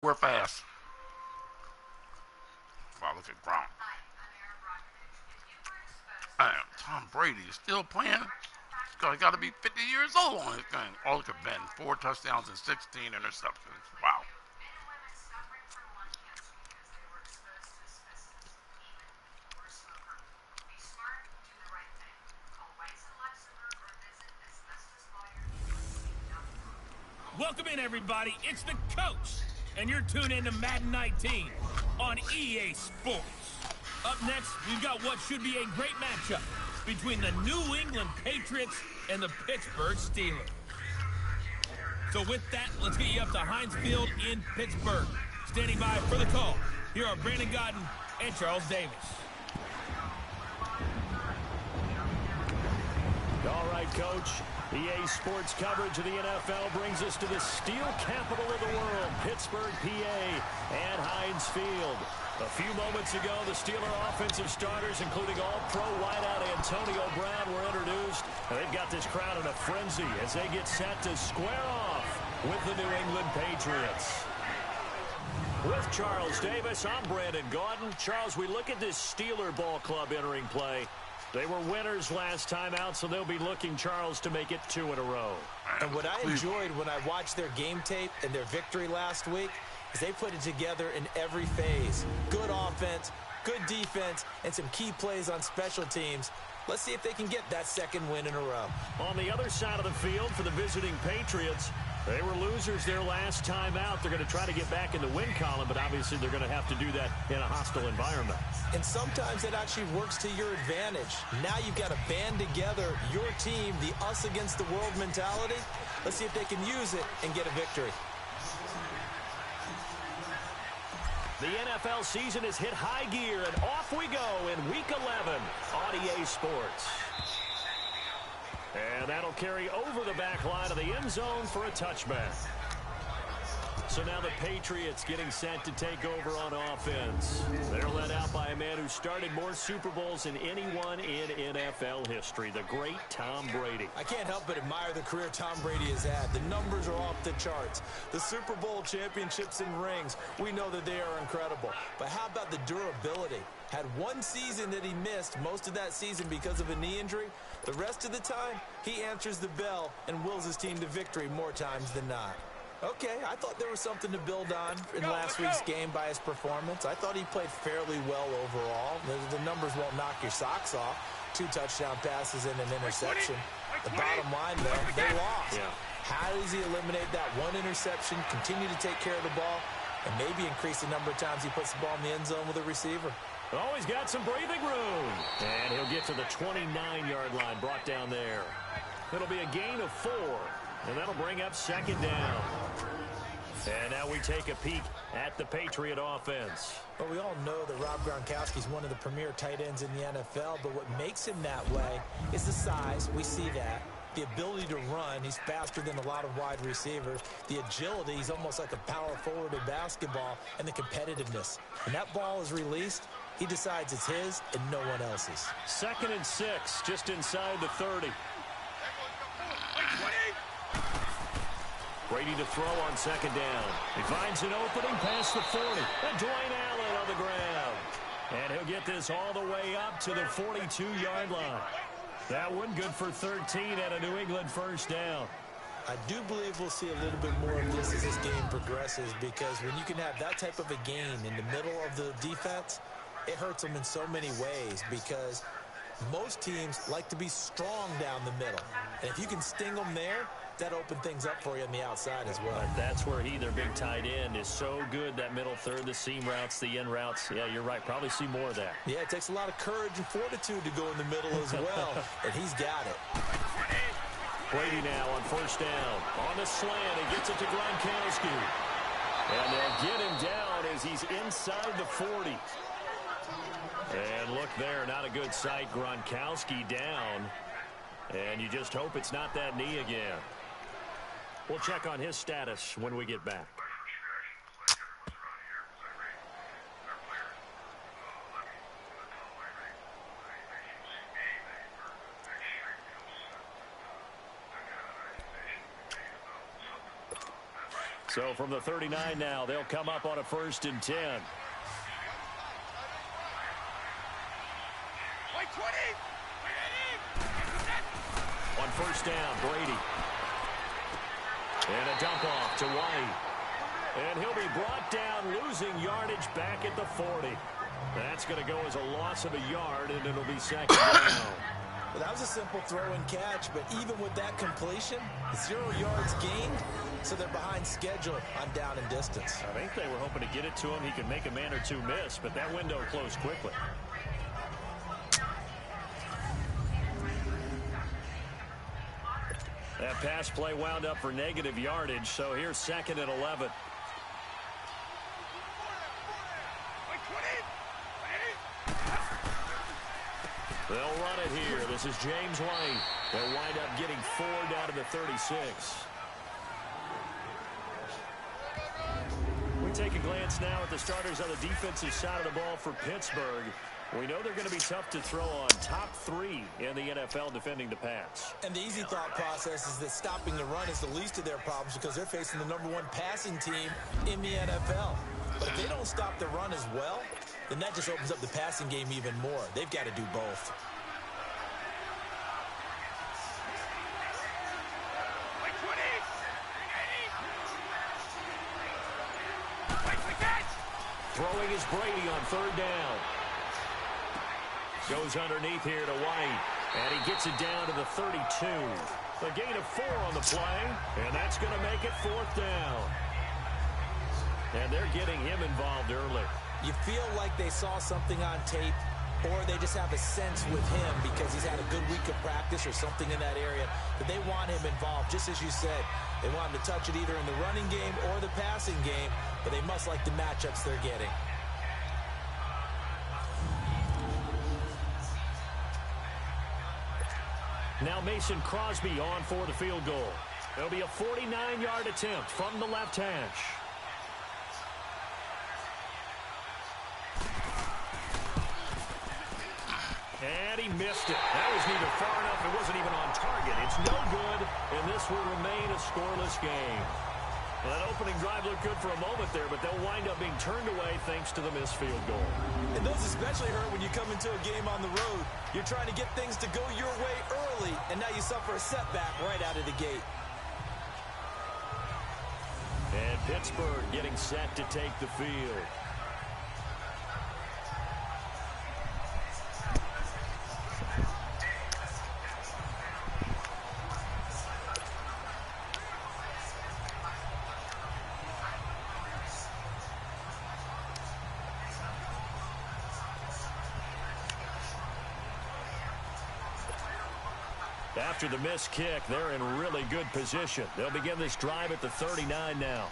We're fast. Wow, look at Gronk. Damn, Tom Brady is still playing. He's got to be 50 years old on this thing. Oh, look at Ben. 4 touchdowns and 16 interceptions. Wow. Welcome in, everybody. It's the coach, and you're tuned in to Madden 19 on EA Sports. Up next, we've got what should be a great matchup between the New England Patriots and the Pittsburgh Steelers. So with that, let's get you up to Heinz Field in Pittsburgh. Standing by for the call, here are Brandon Gaudin and Charles Davis. All right, Coach. EA Sports coverage of the NFL brings us to the steel capital of the world, Pittsburgh, PA, and Heinz Field. A few moments ago, the Steeler offensive starters, including all-pro wideout Antonio Brown, were introduced. And they've got this crowd in a frenzy as they get set to square off with the New England Patriots. With Charles Davis, I'm Brandon Gaudin. Charles, we look at this Steeler ball club entering play. They were winners last time out, so they'll be looking, Charles, to make it 2 in a row. And what I enjoyed when I watched their game tape and their victory last week is they put it together in every phase. Good offense, good defense, and some key plays on special teams. Let's see if they can get that second win in a row. On the other side of the field for the visiting Patriots, they were losers their last time out. They're going to try to get back in the win column, but obviously they're going to have to do that in a hostile environment. And sometimes it actually works to your advantage. Now you've got to band together your team, the us against the world mentality. Let's see if they can use it and get a victory. The NFL season has hit high gear, and off we go in Week 11 on EA Sports. And that'll carry over the back line of the end zone for a touchback. So now the Patriots getting set to take over on offense. They're led out by a man who started more Super Bowls than anyone in NFL history, the great Tom Brady. I can't help but admire the career Tom Brady has had. The numbers are off the charts. The Super Bowl championships and rings, we know that they are incredible. But how about the durability? Had one season that he missed, most of that season because of a knee injury. The rest of the time, he answers the bell and wills his team to victory more times than not. Okay, I thought there was something to build on in last week's game by his performance. I thought he played fairly well overall. The numbers won't knock your socks off. 2 touchdown passes and an interception. The bottom line, though, they lost. How does he eliminate that one interception, continue to take care of the ball, and maybe increase the number of times he puts the ball in the end zone with a receiver? Oh, he's got some breathing room. And he'll get to the 29-yard line, brought down there. It'll be a gain of 4. And that'll bring up second down. And now we take a peek at the Patriot offense. Well, we all know that Rob Gronkowski is one of the premier tight ends in the NFL, but what makes him that way is the size. We see that. The ability to run. He's faster than a lot of wide receivers. The agility. He's almost like a power forward in basketball. And the competitiveness. When that ball is released, he decides it's his and no one else's. 2nd and 6, just inside the 30. Brady to throw on second down. He finds an opening past the 40. And Dwayne Allen on the ground. And he'll get this all the way up to the 42-yard line. That one good for 13 at a New England first down. I do believe we'll see a little bit more of this as this game progresses, because when you can have that type of a gain in the middle of the defense, it hurts them in so many ways, because most teams like to be strong down the middle. And if you can sting them there, that opened things up for you on the outside as well. But that's where their big tight end, is so good, that middle third, the seam routes, the end routes. Yeah, you're right. Probably see more of that. Yeah, it takes a lot of courage and fortitude to go in the middle as well, and he's got it. Brady now on first down. On the slant, he gets it to Gronkowski. And they'll get him down as he's inside the 40. And look there, not a good sight. Gronkowski down. And you just hope it's not that knee again. We'll check on his status when we get back. So from the 39 now, they'll come up on a 1st and 10. On 1st down, Brady. And a dump off to White. And he'll be brought down, losing yardage back at the 40. That's going to go as a loss of a yard, and it'll be 2nd down. Well, that was a simple throw and catch, but even with that completion, 0 yards gained, so they're behind schedule on down and distance. I think they were hoping to get it to him. He could make a man or two miss, but that window closed quickly. That pass play wound up for negative yardage, so here's 2nd and 11. They'll run it here. This is James White. They'll wind up getting 4 down to the 36. We take a glance now at the starters on the defensive side of the ball for Pittsburgh. We know they're going to be tough to throw on. Top 3 in the NFL defending the pass. And the easy thought process is that stopping the run is the least of their problems because they're facing the #1 passing team in the NFL. But if they don't stop the run as well, then that just opens up the passing game even more. They've got to do both. Throwing is Brady on 3rd down. Goes underneath here to White, and he gets it down to the 32. A gain of 4 on the play, and that's going to make it 4th down. And they're getting him involved early. You feel like they saw something on tape, or they just have a sense with him because he's had a good week of practice or something in that area that they want him involved. Just as you said, they want him to touch it either in the running game or the passing game, but they must like the matchups they're getting. Now Mason Crosby on for the field goal. It'll be a 49-yard attempt from the left hash. And he missed it. That was neither far enough. It wasn't even on target. It's no good, and this will remain a scoreless game. Well, that opening drive looked good for a moment there, but they'll wind up being turned away thanks to the missed field goal. And those especially hurt when you come into a game on the road. You're trying to get things to go your way early, and now you suffer a setback right out of the gate. And Pittsburgh getting set to take the field. After the missed kick, they're in really good position. They'll begin this drive at the 39 now.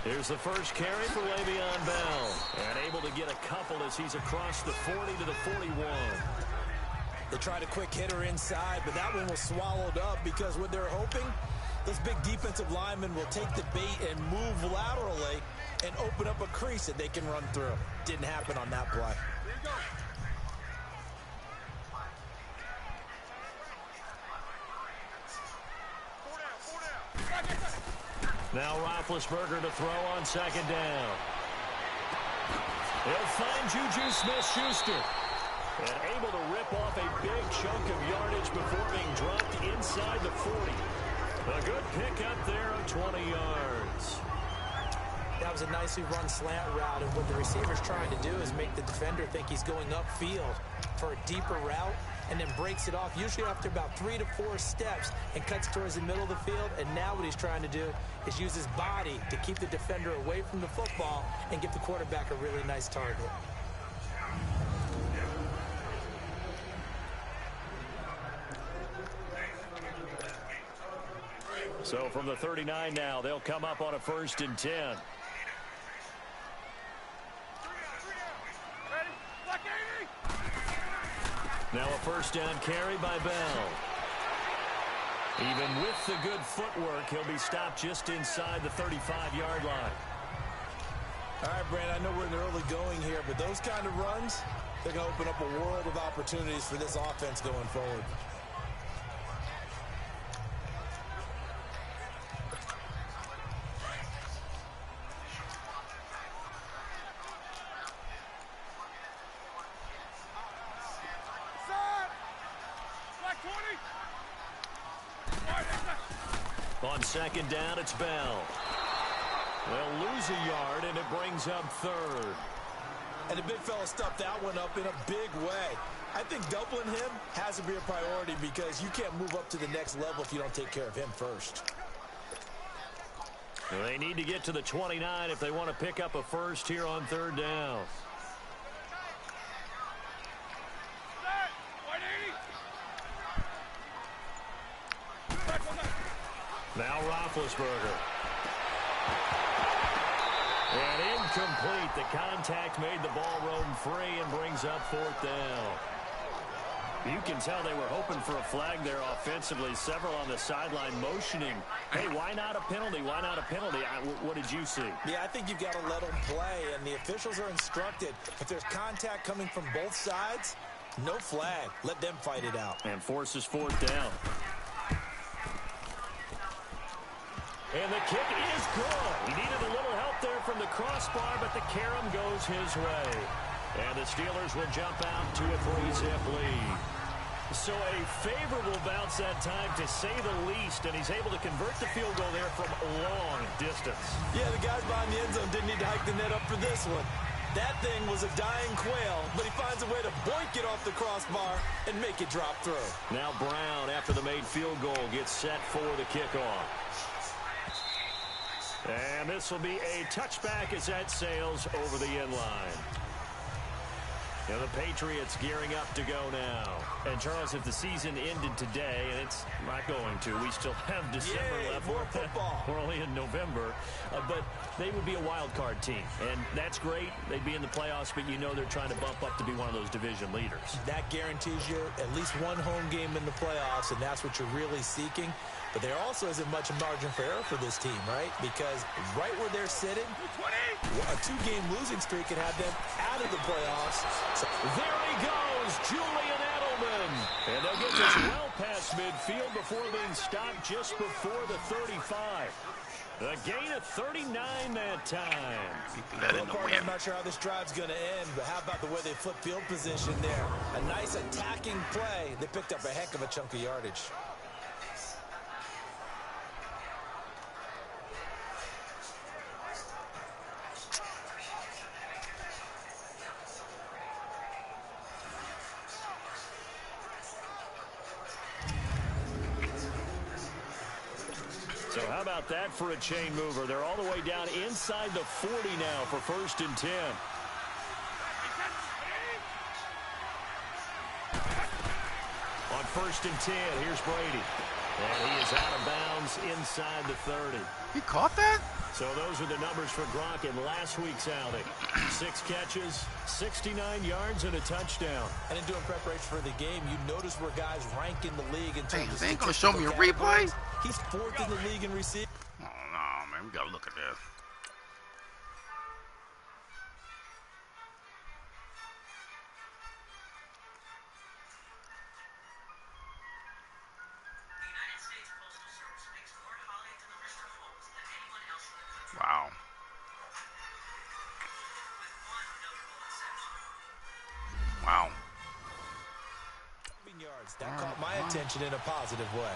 Here's the first carry for Le'Veon Bell. And able to get a couple as he's across the 40 to the 41. They tried a quick hitter inside, but that one was swallowed up because what they're hoping, those big defensive linemen will take the bait and move laterally and open up a crease that they can run through. Didn't happen on that play. Now Roethlisberger to throw on 2nd down. He'll find Juju Smith-Schuster. And able to rip off a big chunk of yardage before being dropped inside the 40. A good pickup there of 20 yards. That was a nicely run slant route, and what the receiver's trying to do is make the defender think he's going upfield for a deeper route, and then breaks it off, usually after about 3 to 4 steps, and cuts towards the middle of the field. And now what he's trying to do is use his body to keep the defender away from the football and give the quarterback a really nice target. So from the 39 now, they'll come up on a 1st and 10. Now a 1st down carry by Bell. Even with the good footwork, he'll be stopped just inside the 35-yard line. All right, Brandon, I know we're in the early going here, but those kind of runs, they're going to open up a world of opportunities for this offense going forward. On second down, it's Bell. They'll lose a yard, and it brings up third. And the big fella stuffed that one up in a big way. I think doubling him has to be a priority because you can't move up to the next level if you don't take care of him first. They need to get to the 29 if they want to pick up a first here on third down. Now Roethlisberger. And incomplete. The contact made the ball roam free and brings up fourth down. You can tell they were hoping for a flag there offensively. Several on the sideline motioning. Hey, why not a penalty? Why not a penalty? What did you see? Yeah, I think you've got to let them play, and the officials are instructed. If there's contact coming from both sides, no flag. Let them fight it out. And forces fourth down. And the kick is good. He needed a little help there from the crossbar, but the carom goes his way. And the Steelers will jump out to a 3-zip lead. So a favorable bounce that time, to say the least, and he's able to convert the field goal there from a long distance. Yeah, the guys behind the end zone didn't need to hike the net up for this one. That thing was a dying quail, but he finds a way to boink it off the crossbar and make it drop through. Now Brown, after the made field goal, gets set for the kickoff. And this will be a touchback as that sails over the end line. And the Patriots gearing up to go now. And, Charles, if the season ended today, and it's not going to, we still have December left. More football. We're only in November. But they would be a wild card team. And that's great. They'd be in the playoffs, but you know they're trying to bump up to be one of those division leaders. That guarantees you at least one home game in the playoffs, and that's what you're really seeking. But there also isn't much margin for error for this team, right? Because right where they're sitting, a 2-game losing streak could have them out of the playoffs. So there he goes, Julian Edelman. And they'll get this well past midfield before being stopped just before the 35. A gain of 39 that time. I'm not sure how this drive's going to end, but how about the way they flip field position there? A nice attacking play. They picked up a heck of a chunk of yardage. So how about that for a chain mover? They're all the way down inside the 40 now for 1st and 10. On 1st and 10, here's Brady. And he is out of bounds inside the 30. He caught that? So those are the numbers for Gronk in last week's outing. 6 catches, 69 yards, and a touchdown. And in doing preparation for the game, you notice where guys rank in the league in terms of they ain't going to show me a replay? He's 4th in the league in receiving. Oh, no, man. We got to look at this. Wow. Wow. Yards. That caught my attention in a positive way.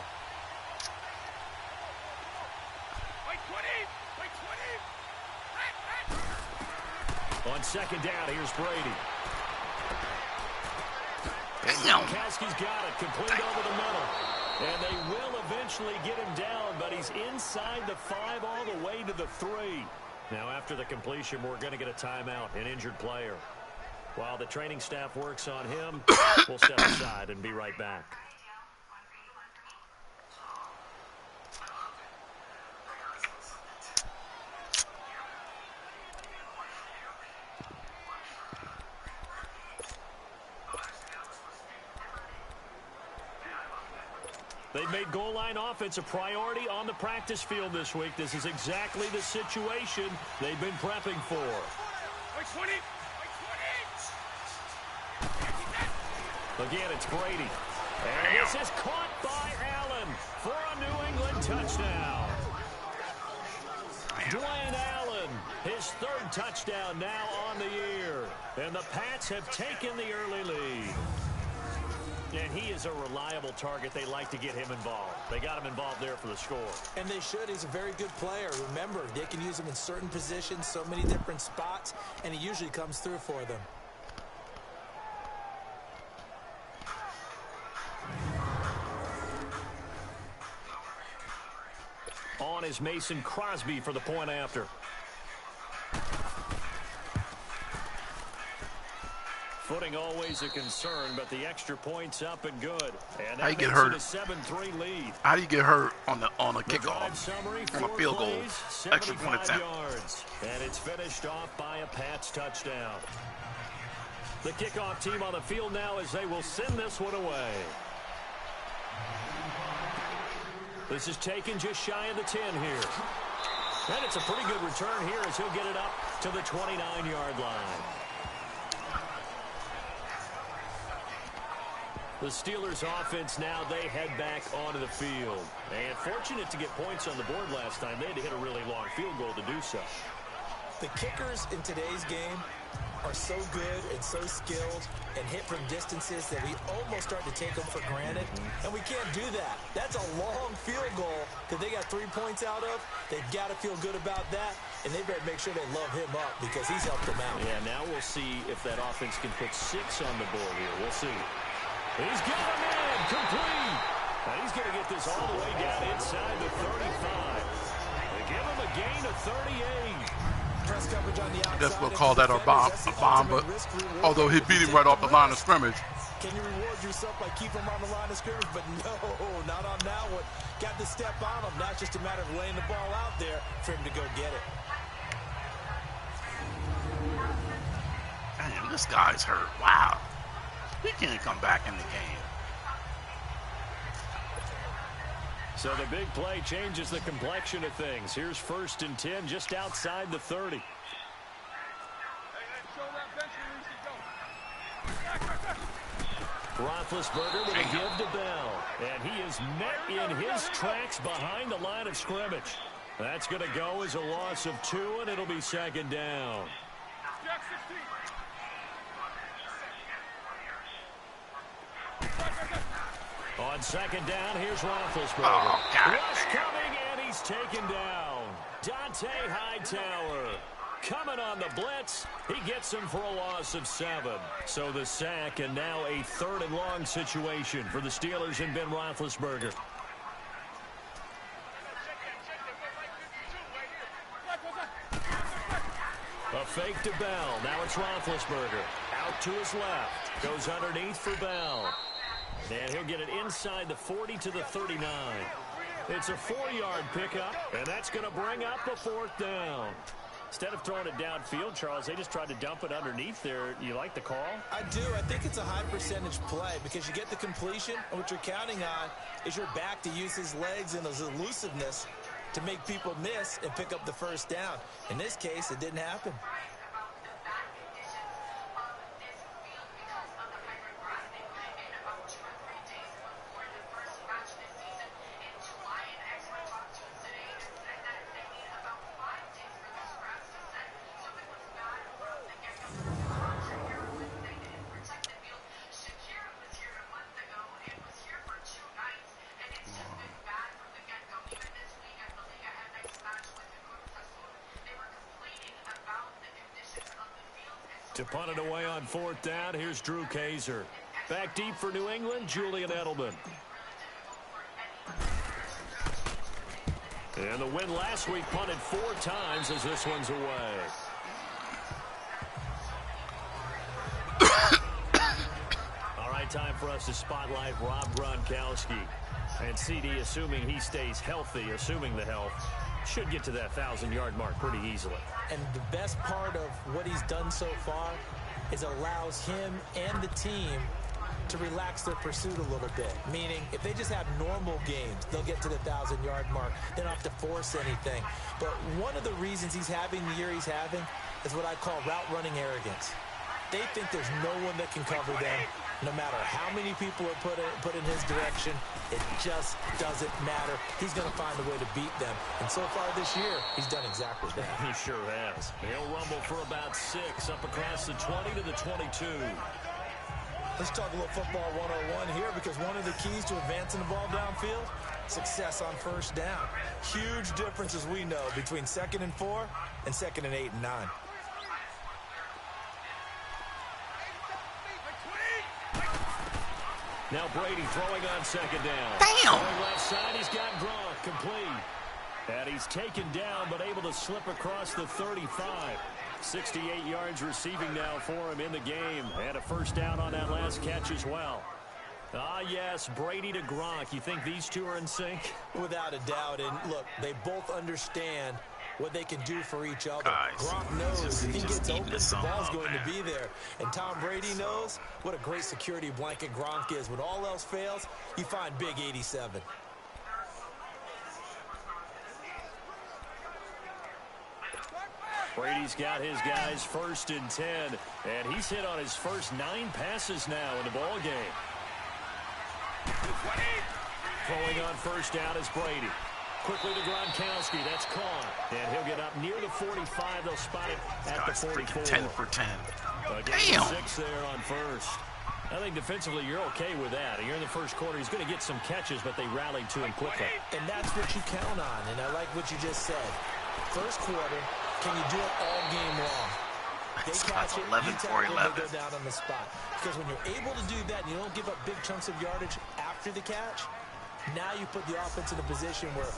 On 2nd down, here's Brady. Gronkowski's got it, complete over the middle. And they will eventually get him down, but he's inside the 5 all the way to the 3. Now, after the completion, we're going to get a timeout, an injured player. While the training staff works on him, we'll step aside and be right back. They've made goal line offense a priority on the practice field this week. This is exactly the situation they've been prepping for. Again, it's Brady. And this is caught by Allen for a New England touchdown. Dwayne Allen, his 3rd touchdown now on the year. And the Pats have taken the early lead. And he is a reliable target. They like to get him involved. They got him involved there for the score. And they should. He's a very good player. Remember, they can use him in certain positions, so many different spots, and he usually comes through for them. On is Mason Crosby for the point after. Footing always a concern, but the extra point's up and good. And How you that get makes hurt? it a 7-3 lead. How do you get hurt on a The kickoff? drive summary, On a 4 field goal, plays, extra point 75 attempt. yards. And it's finished off by a Pats touchdown. The kickoff team on the field now as they will send this one away. This is taken just shy of the 10 here. And it's a pretty good return here as he'll get it up to the 29-yard line. The Steelers offense now, they head back onto the field. And fortunate to get points on the board last time. They had to hit a really long field goal to do so. The kickers in today's game are so good and so skilled and hit from distances that we almost start to take them for granted. And we can't do that. That's a long field goal that they got 3 points out of. They've got to feel good about that. And they better make sure they love him up because he's helped them out. Yeah, now we'll see if that offense can put 6 on the board here. We'll see. He's got him in, complete. And he's going to get this all the way down inside the 35. They give him a gain of 38. Press coverage on the outside. I guess we'll call that a bomb, but although he beat him right off the line of scrimmage. Can you reward yourself by keeping him on the line of scrimmage? But no, not on that one. Got the step on him. Now it's just a matter of laying the ball out there for him to go get it. Damn, this guy's hurt. Wow. He can't come back in the game. So the big play changes the complexion of things. Here's 1st and 10 just outside the 30. Roethlisberger with a give to Bell. And he is met in his tracks behind the line of scrimmage. That's going to go as a loss of 2, and it'll be 2nd down. On 2nd down, here's Roethlisberger. Oh, God. Rush coming, and he's taken down. Dante Hightower coming on the blitz. He gets him for a loss of 7. So the sack, and now a 3rd and long situation for the Steelers and Ben Roethlisberger. A fake to Bell. Now it's Roethlisberger. Out to his left. Goes underneath for Bell. And he'll get it inside the 40 to the 39. It's a 4-yard pickup, and that's going to bring up a 4th down. Instead of throwing it downfield, Charles, they just tried to dump it underneath there. You like the call? I do. I think it's a high percentage play because you get the completion, and what you're counting on is your back to use his legs and his elusiveness to make people miss and pick up the 1st down. In this case, it didn't happen. To punt it away on 4th down, here's Drew Kaiser. Back deep for New England, Julian Edelman. And the win last week punted 4 times as this one's away. All right, time for us to spotlight Rob Gronkowski. And CD, assuming he stays healthy, assuming the health, should get to that 1,000-yard mark pretty easily. And the best part of what he's done so far is allows him and the team to relax their pursuit a little bit. Meaning, if they just have normal games, they'll get to the 1,000-yard mark. They don't have to force anything. But one of the reasons he's having the year he's having is what I call route running arrogance. They think there's no one that can cover them. No matter how many people are put in his direction, it just doesn't matter. He's going to find a way to beat them. And so far this year, he's done exactly that. He sure has. He'll rumble for about 6 up across the 20 to the 22. Let's talk a little football 101 here, because one of the keys to advancing the ball downfield, success on first down. Huge difference, as we know, between 2nd and 4 and 2nd and 8 and 9. Now Brady throwing on 2nd down. Damn! Going left side, he's got Gronk complete. And he's taken down, but able to slip across the 35. 68 yards receiving now for him in the game. And a first down on that last catch as well. Ah, yes, Brady to Gronk. You think these two are in sync? Without a doubt. And look, they both understand what they can do for each other. Guys, Gronk knows if he gets open, the song ball's up, going man. to be there. And Tom Brady knows what a great security blanket Gronk is. When all else fails, you find big 87. Brady's got his guys 1st and 10. And he's hit on his first 9 passes now in the ball game. Throwing on first down is Brady. Quickly to Gronkowski. That's caught. And he'll get up near the 45. They'll spot it at the Guys, 44. freaking 10 for 10. Damn. Damn. 6 there on first. I think defensively you're okay with that. You're in the first quarter. He's going to get some catches, but they rallied to him quickly. And that's what you count on. And I like what you just said. First quarter, can you do it all game long? They catch it, 11 you for tackle, 11. they go down on the spot. Because when you're able to do that and you don't give up big chunks of yardage after the catch, now you put the offense in a position where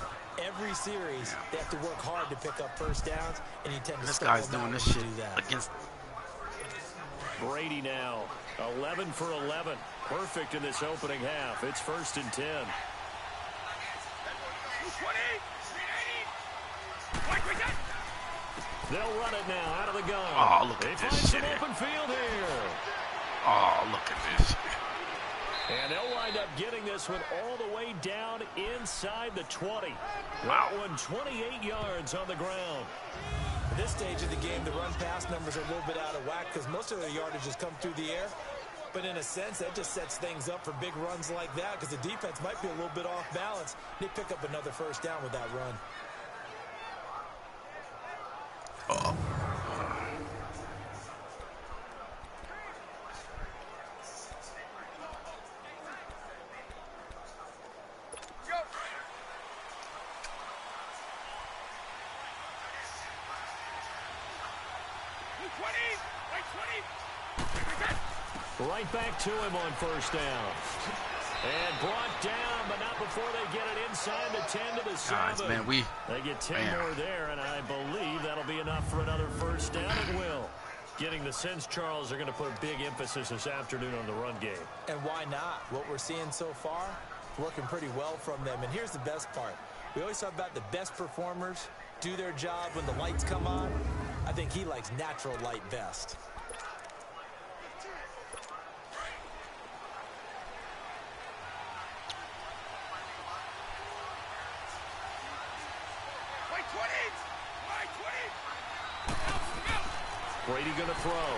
every series they have to work hard to pick up first downs, and you tend to This stall guy's them doing out this when shit you do that. against. Brady now, 11 for 11. Perfect in this opening half. It's 1st and 10. They'll run it now out of the gun. Oh, look They at find this some shit here. open field here. Oh, look at this. And they'll wind up getting this one all the way down inside the 20. Wow. That one 28 yards on the ground. At this stage of the game, the run-pass numbers are a little bit out of whack because most of their yardage has come through the air. But in a sense, that just sets things up for big runs like that because the defense might be a little bit off balance. They pick up another first down with that run. Right back to him on first down. And brought down, but not before they get it inside the 10 to the 7. Guys, man, They get 10 man. more there, and I believe that'll be enough for another first down. It will. Getting the sense, Charles, they're going to put a big emphasis this afternoon on the run game. And why not? What we're seeing so far, working pretty well from them. And here's the best part. We always talk about the best performers do their job when the lights come on. I think he likes natural light best. Brady going to throw.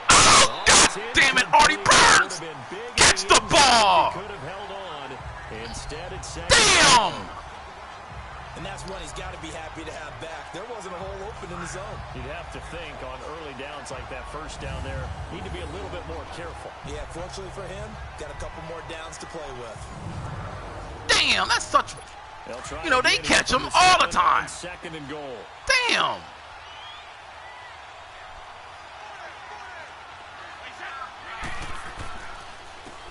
Oh, God damn it, Artie Burns! Catch the ball! Could have held on. Instead, it's Damn! And that's one he's got to be happy to have back. There wasn't a hole open in the zone. You'd have to think on early downs like that first down there, need to be a little bit more careful. Yeah, fortunately for him, got a couple more downs to play with. Damn, that's such. They'll try You know, they again catch from him the all the 7 time. on 2nd and goal. Damn!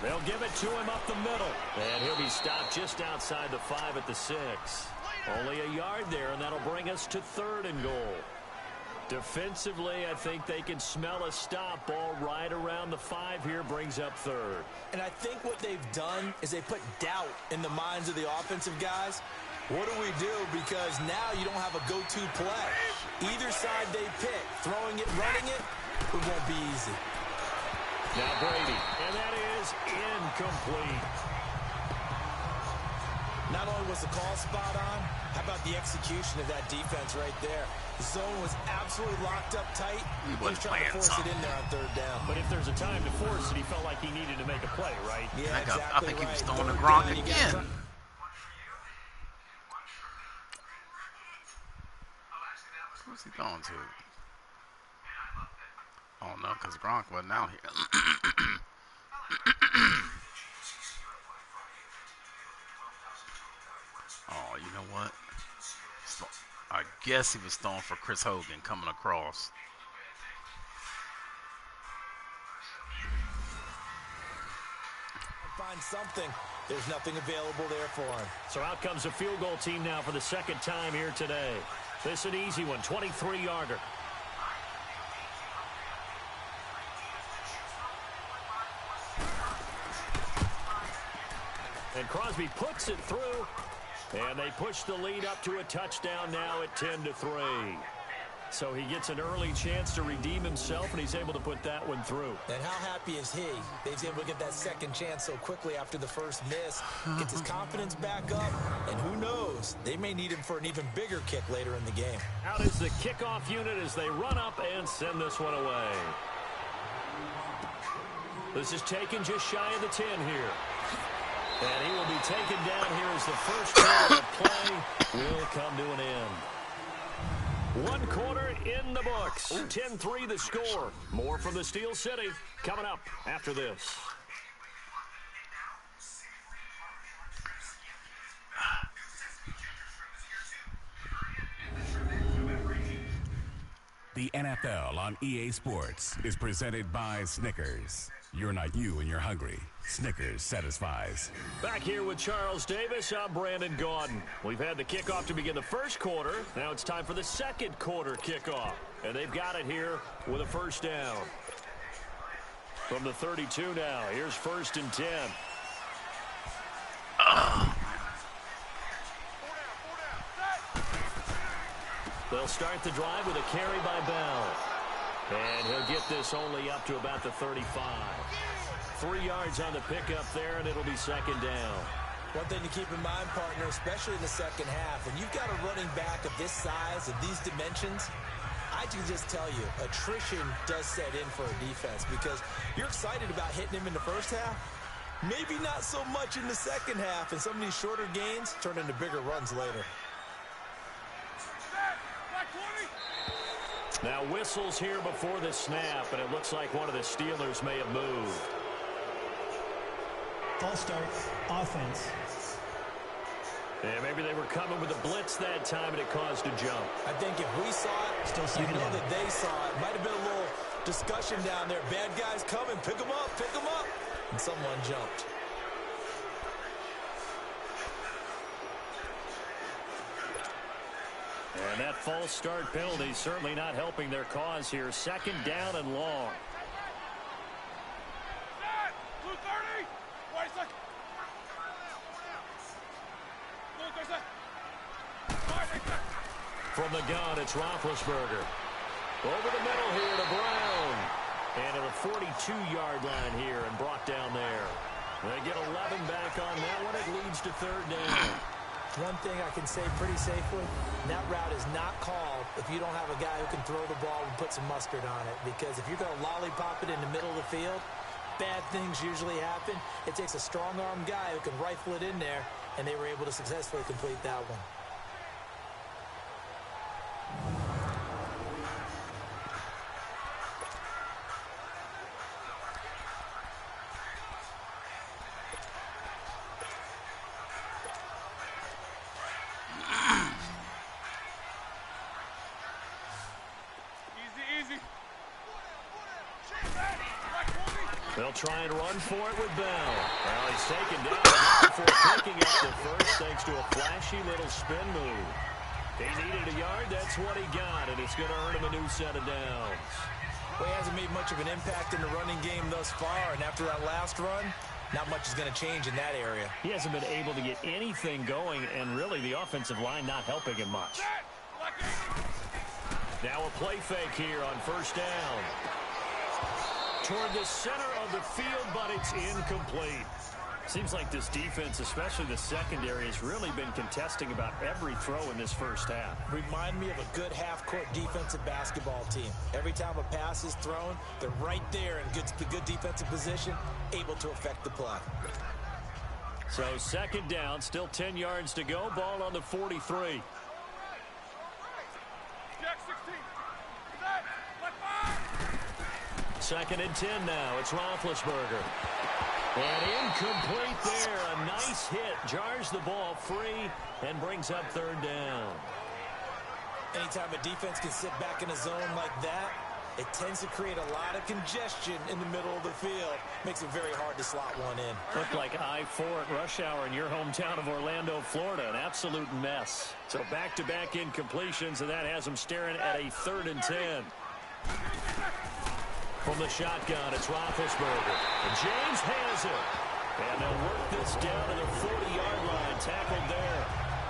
They'll give it to him up the middle. And he'll be stopped just outside the 5 at the 6. Only a yard there, and that'll bring us to 3rd and goal. Defensively, I think they can smell a stop. Ball right around the 5 here, brings up 3rd. And I think what they've done is they put doubt in the minds of the offensive guys. What do we do? Because now you don't have a go-to play. Either side they pick, throwing it, running it, it won't be easy. Now Brady, and that is incomplete. Not only was the call spot on, how about the execution of that defense right there? The zone was absolutely locked up tight. He was wasn't trying to playing force some. it in there on 3rd down. But if there's a time to force it, he felt like he needed to make a play, right? Yeah, I exactly think he was right. throwing the 3rd Gronk down, you again. gotta Who's he throwing to? Oh, Oh, no, because Gronk wasn't out here. Oh, you know what? I guess he was throwing for Chris Hogan coming across. Find something. There's nothing available there for him. So out comes a field goal team now for the second time here today. This is an easy one, 23-yarder. And Crosby puts it through. And they push the lead up to a touchdown now at 10-3. So he gets an early chance to redeem himself, and he's able to put that one through. And how happy is he? He's able to get that second chance so quickly after the first miss. Gets his confidence back up, and who knows? They may need him for an even bigger kick later in the game. Out is the kickoff unit as they run up and send this one away. This is taken just shy of the 10 here. And he will be taken down here as the first quarter of play will come to an end. 1 quarter in the books. 10-3 the score. More from the Steel City coming up after this. The NFL on EA Sports is presented by Snickers. You're not you and you're hungry. Snickers satisfies. Back here with Charles Davis, I'm Brandon Gaudin. We've had the kickoff to begin the first quarter. Now it's time for the second quarter kickoff. And they've got it here with a first down. From the 32 now, here's 1st and 10. They'll start the drive with a carry by Bell. And he'll get this only up to about the 35. 3 yards on the pickup there, and it'll be second down. One thing to keep in mind, partner, especially in the second half, when you've got a running back of this size, of these dimensions, I can just tell you, attrition does set in for a defense because you're excited about hitting him in the first half. Maybe not so much in the second half, and some of these shorter gains turn into bigger runs later. Now whistles here before the snap, and it looks like one of the Steelers may have moved. False start, offense. Yeah, maybe they were coming with a blitz that time, and it caused a jump. I think if we saw it, Still you know down. that they saw it. Might have been a little discussion down there. Bad guys coming, pick them up, pick them up. And someone jumped. And that false start penalty certainly not helping their cause here. Second down and long. From the gun, it's Roethlisberger. Over the middle here to Brown. And at a 42-yard line here and brought down there. They get 11 back on that one. It leads to third down. One thing I can say pretty safely, that route is not called if you don't have a guy who can throw the ball and put some mustard on it. Because if you're going to lollipop it in the middle of the field, bad things usually happen. It takes a strong-arm guy who can rifle it in there, and they were able to successfully complete that one. They'll try and run for it with Bell. Well, he's taken down before picking up the first thanks to a flashy little spin move. He needed a yard. That's what he got, and it's going to earn him a new set of downs. Well, he hasn't made much of an impact in the running game thus far, and after that last run, not much is going to change in that area. He hasn't been able to get anything going, and really the offensive line not helping him much. Now a play fake here on first down. Toward the center of the field, but it's incomplete. Seems like this defense, especially the secondary, has really been contesting about every throw in this first half. Remind me of a good half-court defensive basketball team. Every time a pass is thrown, they're right there in good defensive position, able to affect the play. So second down, still 10 yards to go. Ball on the 43. 2nd and 10 now. It's Roethlisberger. And incomplete there. A nice hit. Jars the ball free and brings up 3rd down. Anytime a defense can sit back in a zone like that, it tends to create a lot of congestion in the middle of the field. Makes it very hard to slot one in. Looked like I-4 at rush hour in your hometown of Orlando, Florida. An absolute mess. So back-to-back incompletions, and that has them staring at a 3rd and 10. From the shotgun, it's Roethlisberger. And James has it. And they'll work this down to the 40-yard line. Tackled there.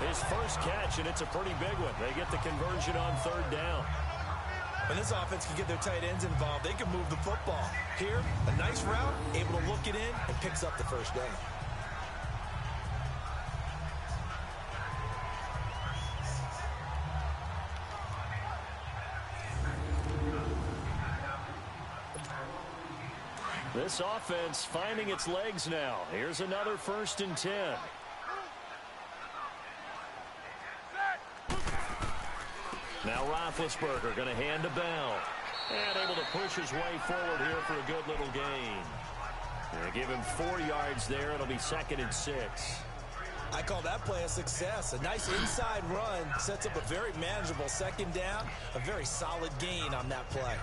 His first catch, and it's a pretty big one. They get the conversion on 3rd down. When this offense can get their tight ends involved, they can move the football. Here, a nice route, able to look it in, and picks up the 1st down. This offense finding its legs now. Here's another 1st and 10. Now Roethlisberger going to hand to Bell. And able to push his way forward here for a good little gain. They give him 4 yards there. It'll be 2nd and 6. I call that play a success. A nice inside run sets up a very manageable 2nd down. A very solid gain on that play.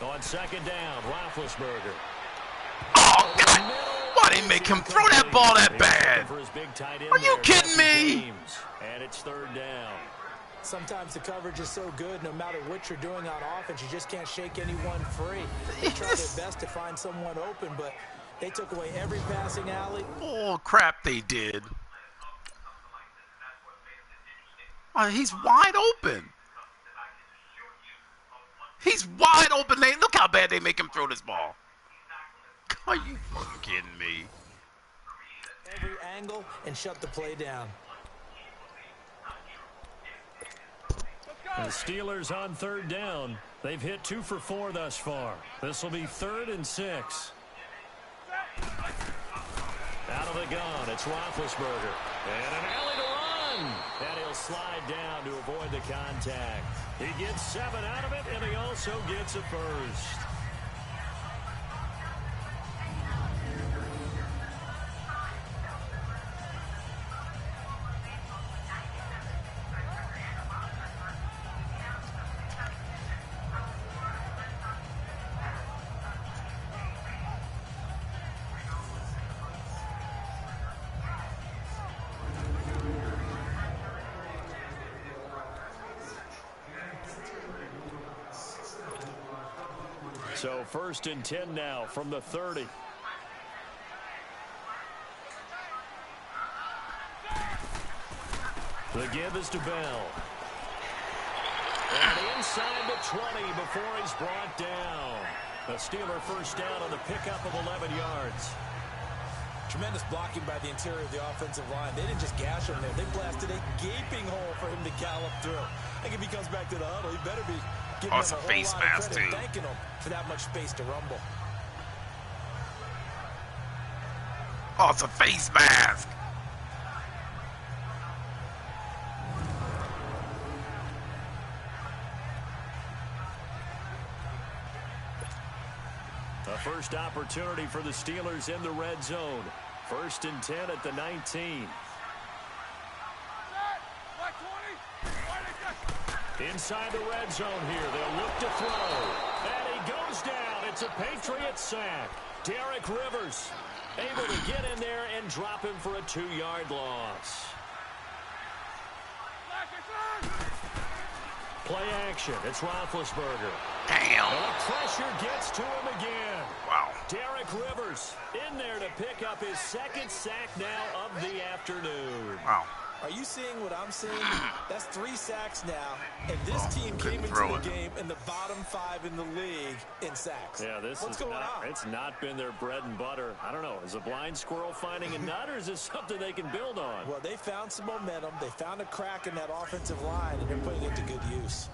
On 2nd down, Roethlisberger. Oh, God. Why didn't make him throw that ball that bad? Are you kidding me? And it's 3rd down. Sometimes the coverage is so good, no matter what you're doing on offense, you just can't shake anyone free. They try their best to find someone open, but they took away every passing alley. Oh, crap, they did. He's wide open. He's wide open. Look how bad they make him throw this ball. Are you fucking kidding me? Every angle and shut the play down. The Steelers on 3rd down. They've hit 2 for 4 thus far. This will be 3rd and 6. Out of the gun, it's Roethlisberger. And an alley to run. And he'll slide down to avoid the contact. He gets 7 out of it, and he also gets a first. So 1st and 10 now from the 30. The give is to Bell. And inside the 20 before he's brought down. A Steeler 1st down on the pickup of 11 yards. Tremendous blocking by the interior of the offensive line. They didn't just gash him there. They blasted a gaping hole for him to gallop through. I think if he comes back to the huddle, he better be giving it's him a a face whole lot of mask, credit, too. thanking him for that much space to rumble. Oh, it's a face mask. A first opportunity for the Steelers in the red zone. 1st and 10 at the 19. Inside the red zone here. They'll look to throw. And he goes down. It's a Patriot sack. Derek Rivers able to get in there and drop him for a 2-yard loss. Play action. It's Roethlisberger. Damn. The pressure gets to him again. Wow. Derek Rivers in there to pick up his 2nd sack now of the afternoon. Wow. Are you seeing what I'm seeing? That's 3 sacks now, and this team came into throw the it. game in the bottom 5 in the league in sacks. Yeah, What's going on? It's not been their bread and butter. I don't know. Is a blind squirrel finding a nut, or is this something they can build on? Well, they found some momentum. They found a crack in that offensive line, and they're putting it to good use.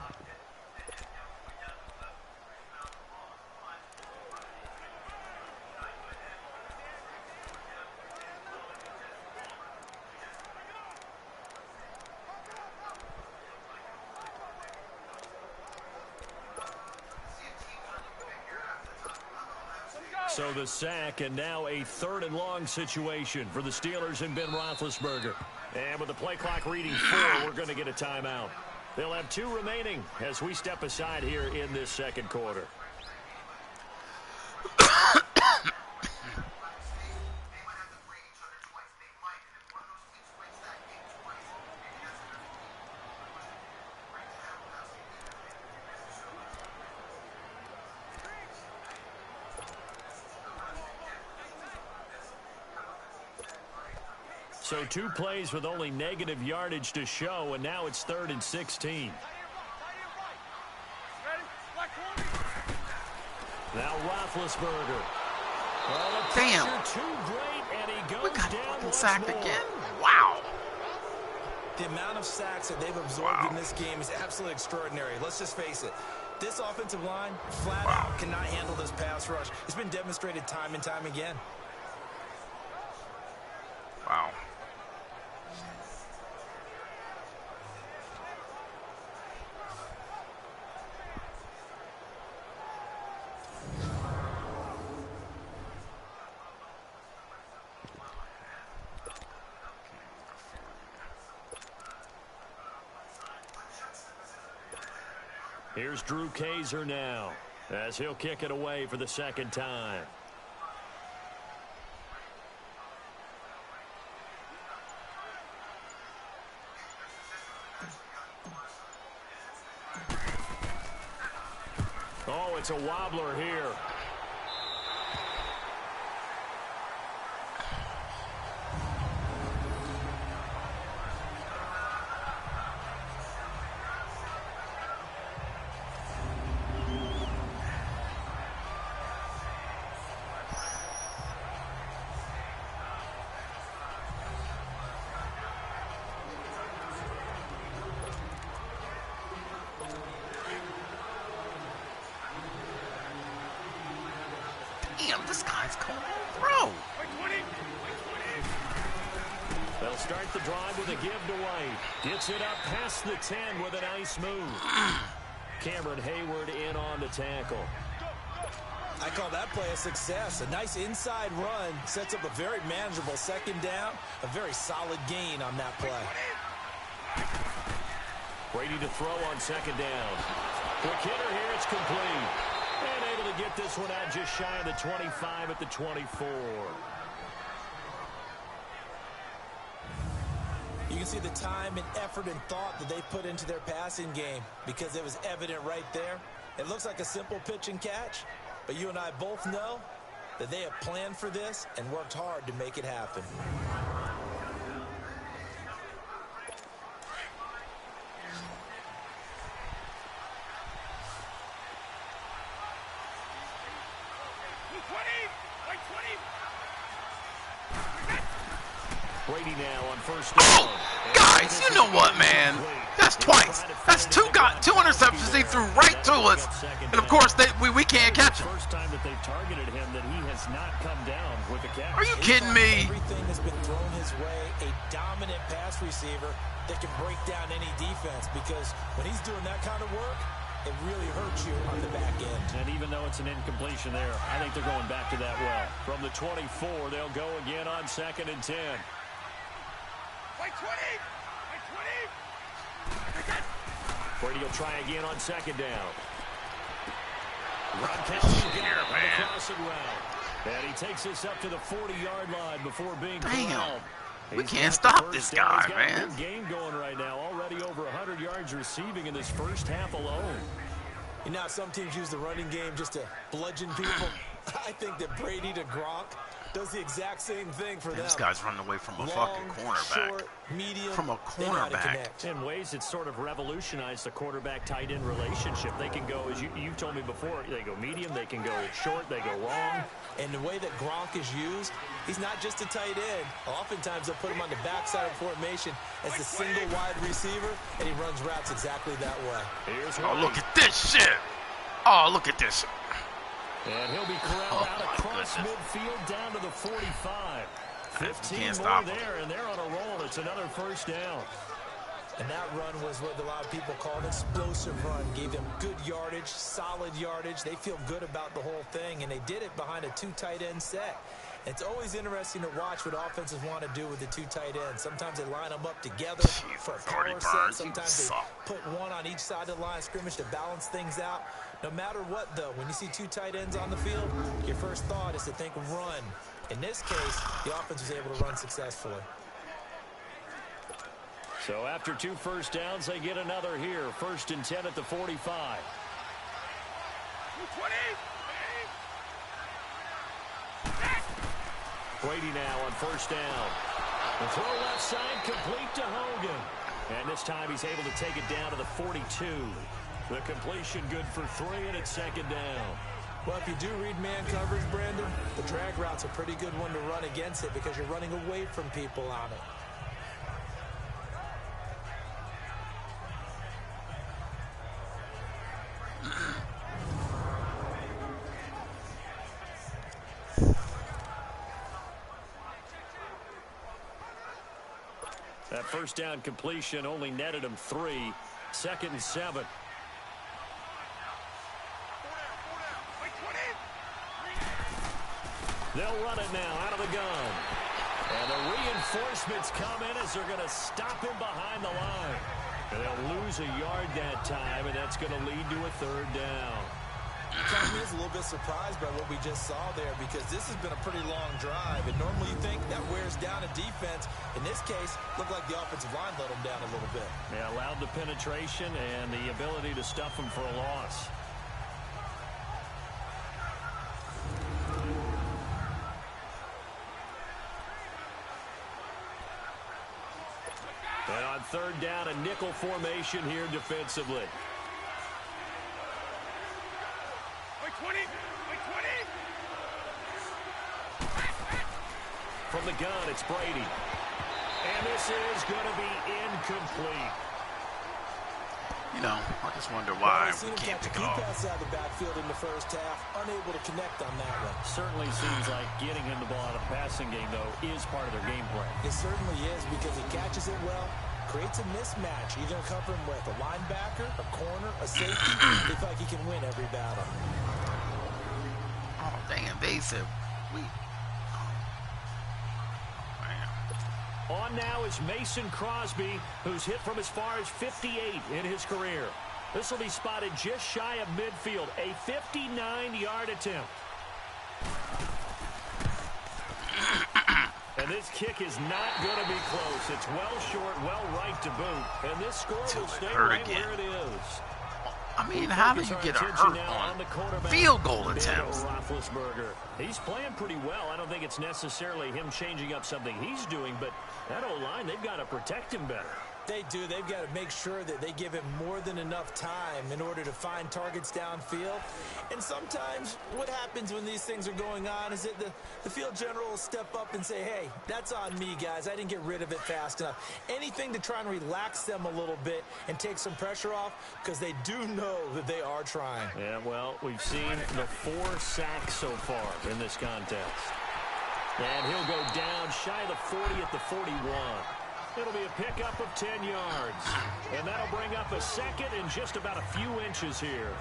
So the sack, and now a 3rd and long situation for the Steelers and Ben Roethlisberger. And with the play clock reading 4, we're going to get a timeout. They'll have 2 remaining as we step aside here in this second quarter. So 2 plays with only negative yardage to show, and now it's 3rd and 16. Now Roethlisberger. Well, damn. Too great, and he goes We got down fucking once sacked more. again? Wow. The amount of sacks that they've absorbed in this game is absolutely extraordinary. Let's just face it. This offensive line flat out cannot handle this pass rush. It's been demonstrated time and time again. Wow. Here's Drew Kaiser now, as he'll kick it away for the 2nd time. Oh, it's a wobbler here. Damn, this guy's coming on throw. They'll start the drive with a give to White. Gets it up past the 10 with a nice move. Cameron Hayward in on the tackle. I call that play a success. A nice inside run sets up a very manageable 2nd down. A very solid gain on that play. Brady to throw on 2nd down. Quick hitter here, it's complete. And able to get this one out just shy of the 25 at the 24. You can see the time and effort and thought that they put into their passing game because it was evident right there. It looks like a simple pitch and catch, but you and I both know that they have planned for this and worked hard to make it happen. Brady now on 1st down. Guys, you know what, man? That's twice. That's 2 interceptions he threw right to us. And, of course, we can't catch him. First time that they've targeted him that he has not come down with a catch. Are you kidding me? Everything has been thrown his way. A dominant pass receiver that can break down any defense because when he's doing that kind of work, it really hurts you on the back end. And even though it's an incompletion there, I think they're going back to that well. From the 24, they'll go again on 2nd and 10. Brady will try again on 2nd down. Gronkowski Here, man. crossing route. And he takes this up to the 40-yard line before being Damn. corralled. We He's can't got the stop first this down. guy, He's got man. a good game going right now. Already over 100 yards receiving in this first half alone. You know, some teams use the running game just to bludgeon people. I think that Brady to Gronk does the exact same thing for them. This guy's running away from a Long, fucking cornerback. short, medium, From a they know how to cornerback. connect. In ways, it's sort of revolutionized the quarterback-tight end relationship. They can go, as you've told me before, they go medium, they can go short, they go long. And the way that Gronk is used, he's not just a tight end. Oftentimes they'll put him on the backside of formation as a single wide receiver, and he runs routes exactly that way. Here's Oh, White. look at this shit. Oh, look at this. And he'll be corralled out my across goodness. midfield down to the 45. 15 can't more stop him. there, and they're on a roll. It's another first down. And that run was what a lot of people call an explosive run. Gave them good yardage, solid yardage. They feel good about the whole thing, and they did it behind a 2 tight end set. It's always interesting to watch what offenses want to do with the 2 tight ends. Sometimes they line them up together for a power set. Sometimes they put one on each side of the line of scrimmage to balance things out. No matter what, though, when you see 2 tight ends on the field, your first thought is to think run. In this case, the offense was able to run successfully. So after 2 first downs, they get another here. 1st and 10 at the 45. 20. Brady now on 1st down. The throw left side complete to Hogan. And this time he's able to take it down to the 42. The completion good for 3, and it's 2nd down. Well, if you do read man coverage, Brandon, the drag route's a pretty good one to run against it because you're running away from people on it. That 1st down completion only netted him 3. 2nd and 7. They'll run it now out of the gun. And the reinforcements come in as they're going to stop him behind the line. And they'll lose a yard that time, and that's going to lead to a 3rd down. Tommy is a little bit surprised by what we just saw there because this has been a pretty long drive, and normally you think that wears down a defense. In this case, looked like the offensive line let them down a little bit. Yeah, allowed the penetration and the ability to stuff them for a loss. And on 3rd down, a nickel formation here defensively. From the gun, it's Brady. And this is going to be incomplete. You know, I just wonder why we can't pick it off. Pass out of the backfield in the first half, unable to connect on that one. Certainly seems like getting him the ball out of the passing game, though, is part of their game plan. It certainly is because he catches it well, creates a mismatch. You're going to cover him with a linebacker, a corner, a safety. They feel like he can win every battle. Oh, dang invasive. On now is Mason Crosby, who's hit from as far as 58 in his career. This will be spotted just shy of midfield, a 59-yard attempt. And this kick is not going to be close. It's well short, well right to boot. And this score will stay right where it is. I mean, how do you get a hurt on field goal attempts? He's playing pretty well. I don't think it's necessarily him changing up something he's doing, but that O-line, they've got to protect him better. They do. They've got to make sure that they give him more than enough time in order to find targets downfield. And sometimes what happens when these things are going on is that the field general will step up and say, hey, that's on me, guys. I didn't get rid of it fast enough. Anything to try and relax them a little bit and take some pressure off because they do know that they are trying. Yeah, well, we've seen the 4 sacks so far in this contest. And he'll go down shy of the 40 at the 41. It'll be a pickup of 10 yards. And that'll bring up a 2nd and just about a few inches here.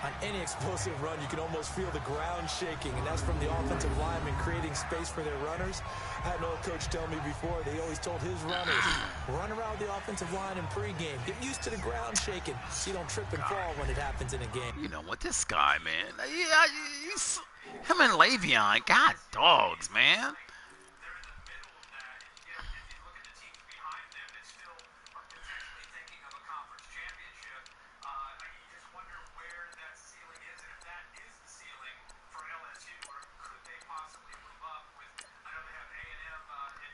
On any explosive run, you can almost feel the ground shaking, and that's from the offensive linemen creating space for their runners. I had an old coach tell me before, they always told his runners, run around the offensive line in pregame. Get used to the ground shaking so you don't trip and fall when it happens in a game. You know what, this guy, man, him and Le'Veon, God dogs, man.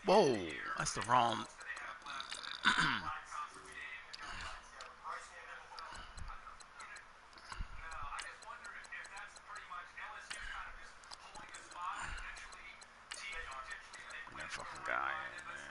Whoa, that's the wrong. That fucking guy, man.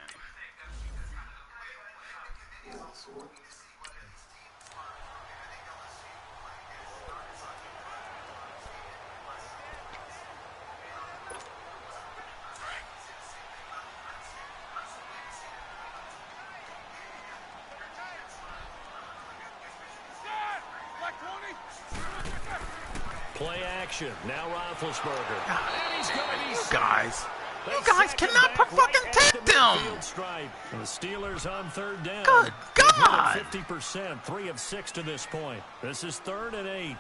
Play action. Now Roethlisberger. And he's going to be You guys cannot fucking take them. The Steelers on third down. Good God. 50%, 3 of 6 to this point. This is 3rd and 8.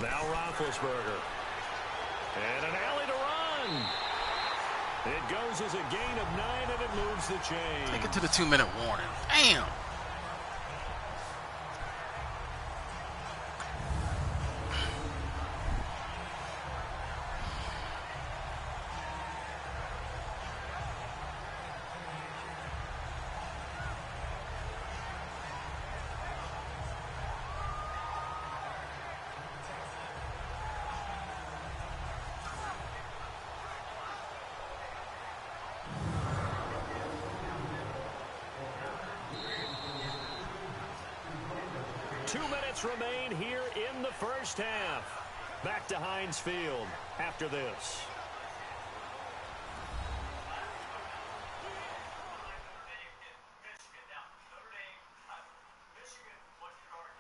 Now Roethlisberger. And an alley to run. It goes as a gain of 9, and it moves the chain. Take it to the 2-minute warning. Damn. Remain here in the first half. Back to Heinz Field after this.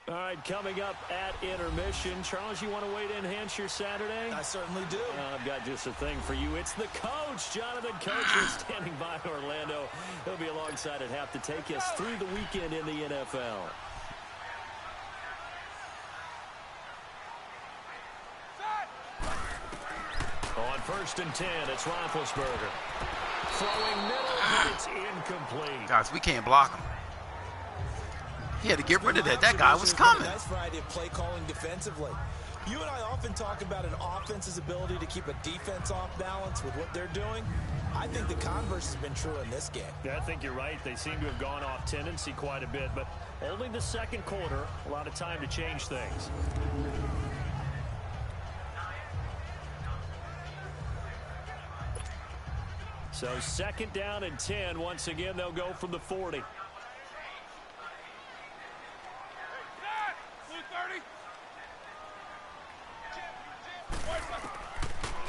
All right, coming up at intermission. Charles, you want to wait to enhance your Saturday? I certainly do. I've got just a thing for you. It's the coach, Jonathan Coach, is standing by Orlando. He'll be alongside at half to take us through the weekend in the NFL. On 1st and 10, it's Roethlisberger. Throwing middle, but it's incomplete. Guys, we can't block him. He had to get rid of that. That guy was coming. Nice variety of play calling defensively. You and I often talk about an offense's ability to keep a defense off balance with what they're doing. I think the converse has been true in this game. Yeah, I think you're right. They seem to have gone off tendency quite a bit, but only the second quarter, a lot of time to change things. So 2nd down and 10. Once again, they'll go from the 40.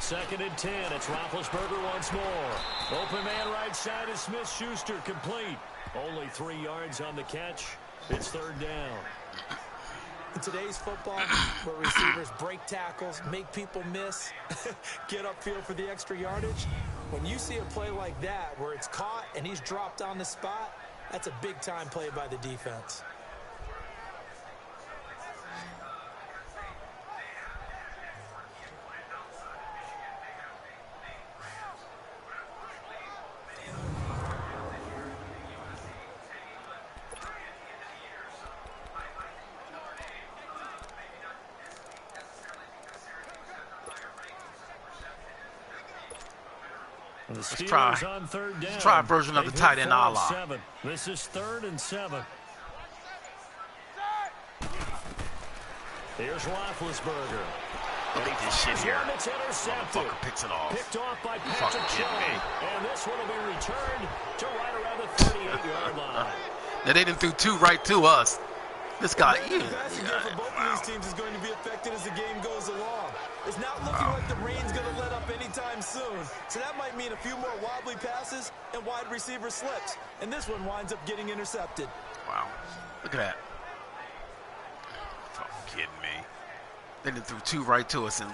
2nd and 10. It's Roethlisberger once more. Open man right side is Smith-Schuster, complete. Only 3 yards on the catch. It's 3rd down. In today's football, where receivers break tackles, make people miss, get upfield for the extra yardage, when you see a play like that where it's caught and he's dropped on the spot, that's a big-time play by the defense. Let's try a version of the tight end a la. This is 3rd and 7. Here's Roethlisberger. Look at this shit here. It's intercepted. Motherfucker picks it off. Picked off by You Patrick fucking kidding me? And this one will be returned to right around the 38-yard line. Now they done threw 2 right to us. This guy, The passing game for both of these teams is going to be affected as the game goes along. It's not looking like the rain's going to let up anytime soon. So that might mean a few more wobbly passes and wide receiver slips. And this one winds up getting intercepted. Wow. Look at that. Fucking kidding me. They done threw 2 right to us, and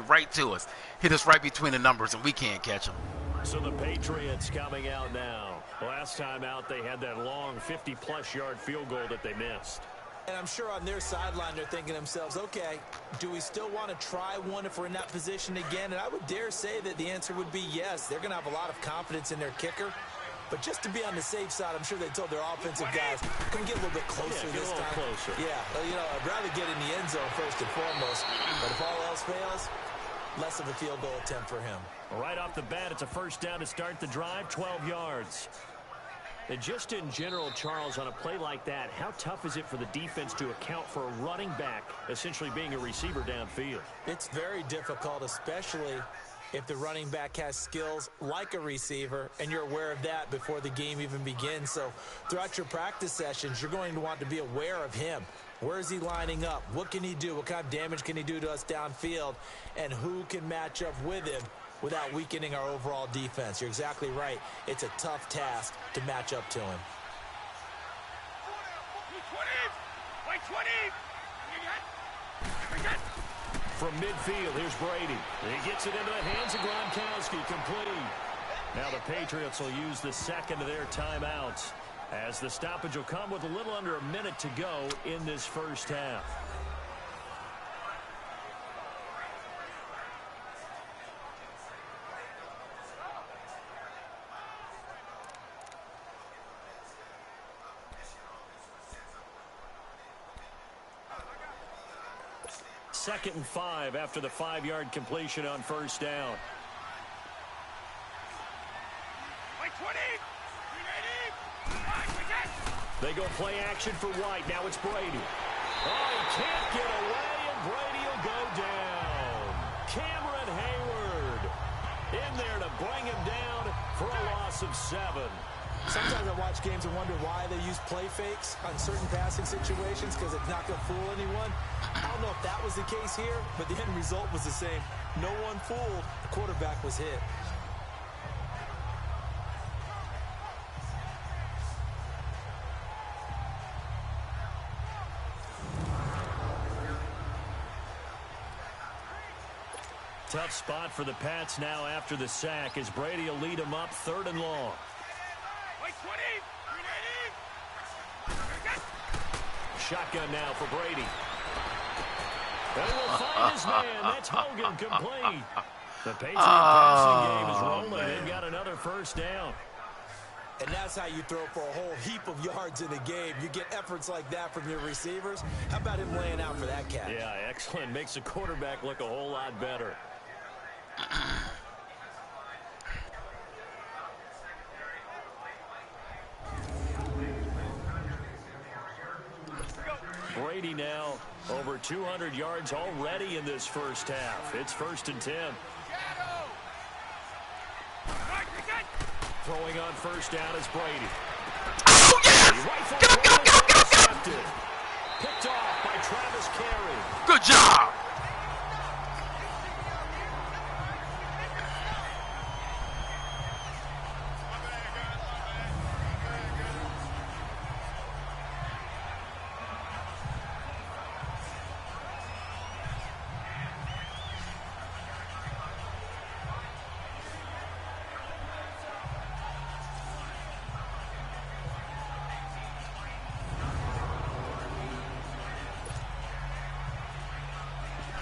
right to us. Hit us right between the numbers, and we can't catch them. So the Patriots coming out now. Last time out, they had that long 50-plus yard field goal that they missed. And I'm sure on their sideline they're thinking to themselves, okay, do we still want to try one if we're in that position again? And I would dare say that the answer would be yes. They're going to have a lot of confidence in their kicker. But just to be on the safe side, I'm sure they told their offensive guys, come get a little bit closer this time. Closer. Yeah, well, you know, I'd rather get in the end zone first and foremost. But if all else fails, less of a field goal attempt for him. Right off the bat, it's a 1st down to start the drive, 12 yards. And just in general, Charles, on a play like that, how tough is it for the defense to account for a running back essentially being a receiver downfield? It's very difficult, especially if the running back has skills like a receiver, and you're aware of that before the game even begins. So throughout your practice sessions, you're going to want to be aware of him. Where is he lining up? What can he do? What kind of damage can he do to us downfield? And who can match up with him without weakening our overall defense? You're exactly right. It's a tough task to match up to him. from midfield. Here's Brady. He gets it into the hands of Gronkowski, complete. Now the Patriots will use the second of their timeouts, as the stoppage will come with a little under a minute to go in this first half. Second and 5 after the 5-yard completion on first down. They go play action for White. Now it's Brady. Oh, he can't get away, and Brady will go down. Cameron Hayward in there to bring him down for a loss of 7. Sometimes I watch games and wonder why they use play fakes on certain passing situations, because it's not going to fool anyone. I don't know if that was the case here, but the end result was the same. No one fooled. The quarterback was hit. Tough spot for the Pats now after the sack, as Brady will lead them up 3rd and long. Shotgun now for Brady. They will find his man. That's Hogan, complete. The Patriot passing game is rolling. They've got another first down. And that's how you throw for a whole heap of yards in a game. You get efforts like that from your receivers. How about him laying out for that cat? Yeah, excellent. Makes the quarterback look a whole lot better. Brady now over 200 yards already in this first half. It's 1st and 10. Throwing on first down is Brady. Oh, yes! Go! Picked off by Travis Carey. Good job!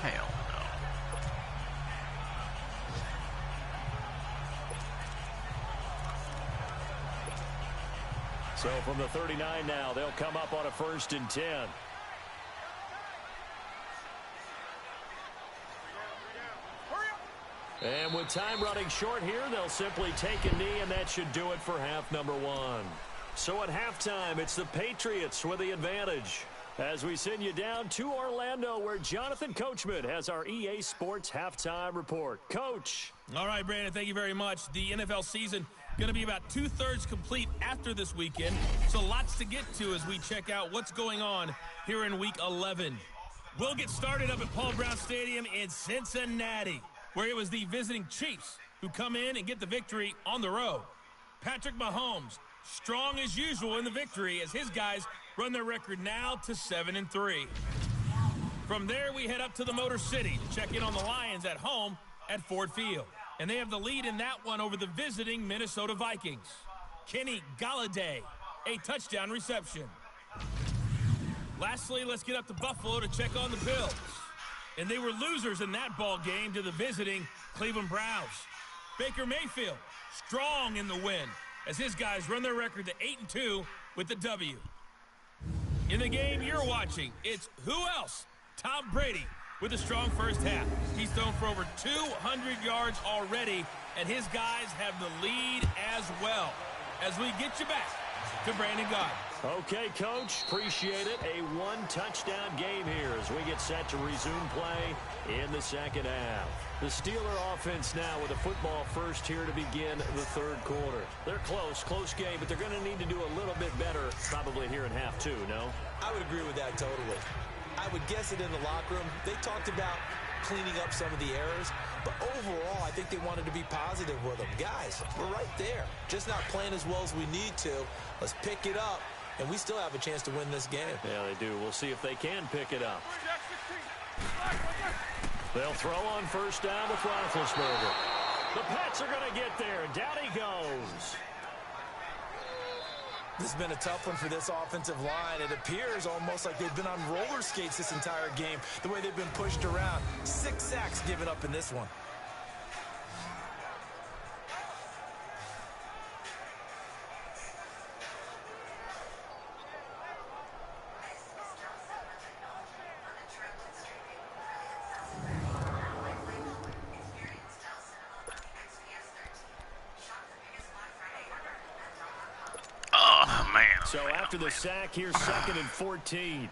Hell no. So from the 39 now, they'll come up on a 1st and 10. And with time running short here, they'll simply take a knee, and that should do it for half number 1. So at halftime, it's the Patriots with the advantage, as we send you down to Orlando, where Jonathan Coachman has our EA Sports Halftime Report. Coach. All right, Brandon, thank you very much. The NFL season going to be about 2/3 complete after this weekend, so lots to get to as we check out what's going on here in Week 11. We'll get started up at Paul Brown Stadium in Cincinnati, where it was the visiting Chiefs who come in and get the victory on the road. Patrick Mahomes, strong as usual in the victory, as his guys run their record now to 7-3. From there, we head up to the Motor City to check in on the Lions at home at Ford Field. And they have the lead in that one over the visiting Minnesota Vikings. Kenny Golladay, a touchdown reception. Lastly, let's get up to Buffalo to check on the Bills. And they were losers in that ball game to the visiting Cleveland Browns. Baker Mayfield, strong in the win, as his guys run their record to 8-2 with the W. In the game you're watching, it's who else? Tom Brady with a strong first half. He's thrown for over 200 yards already, and his guys have the lead as well. As we get you back to Brandon Gaudin. Okay, Coach, appreciate it. A 1-touchdown game here as we get set to resume play in the second half. The Steeler offense now with a football first here to begin the 3rd quarter. They're close game, but they're going to need to do a little bit better probably here in half 2, no? I would agree with that totally. I would guess it in the locker room. They talked about cleaning up some of the errors, but overall, I think they wanted to be positive with them. Guys, we're right there. Just not playing as well as we need to. Let's pick it up, and we still have a chance to win this game. Yeah, they do. We'll see if they can pick it up. They'll throw on first down with Roethlisberger. The Pats are going to get there. Down he goes. This has been a tough one for this offensive line. It appears almost like they've been on roller skates this entire game, the way they've been pushed around. 6 sacks given up in this one. So after the sack, here's 2nd and 14.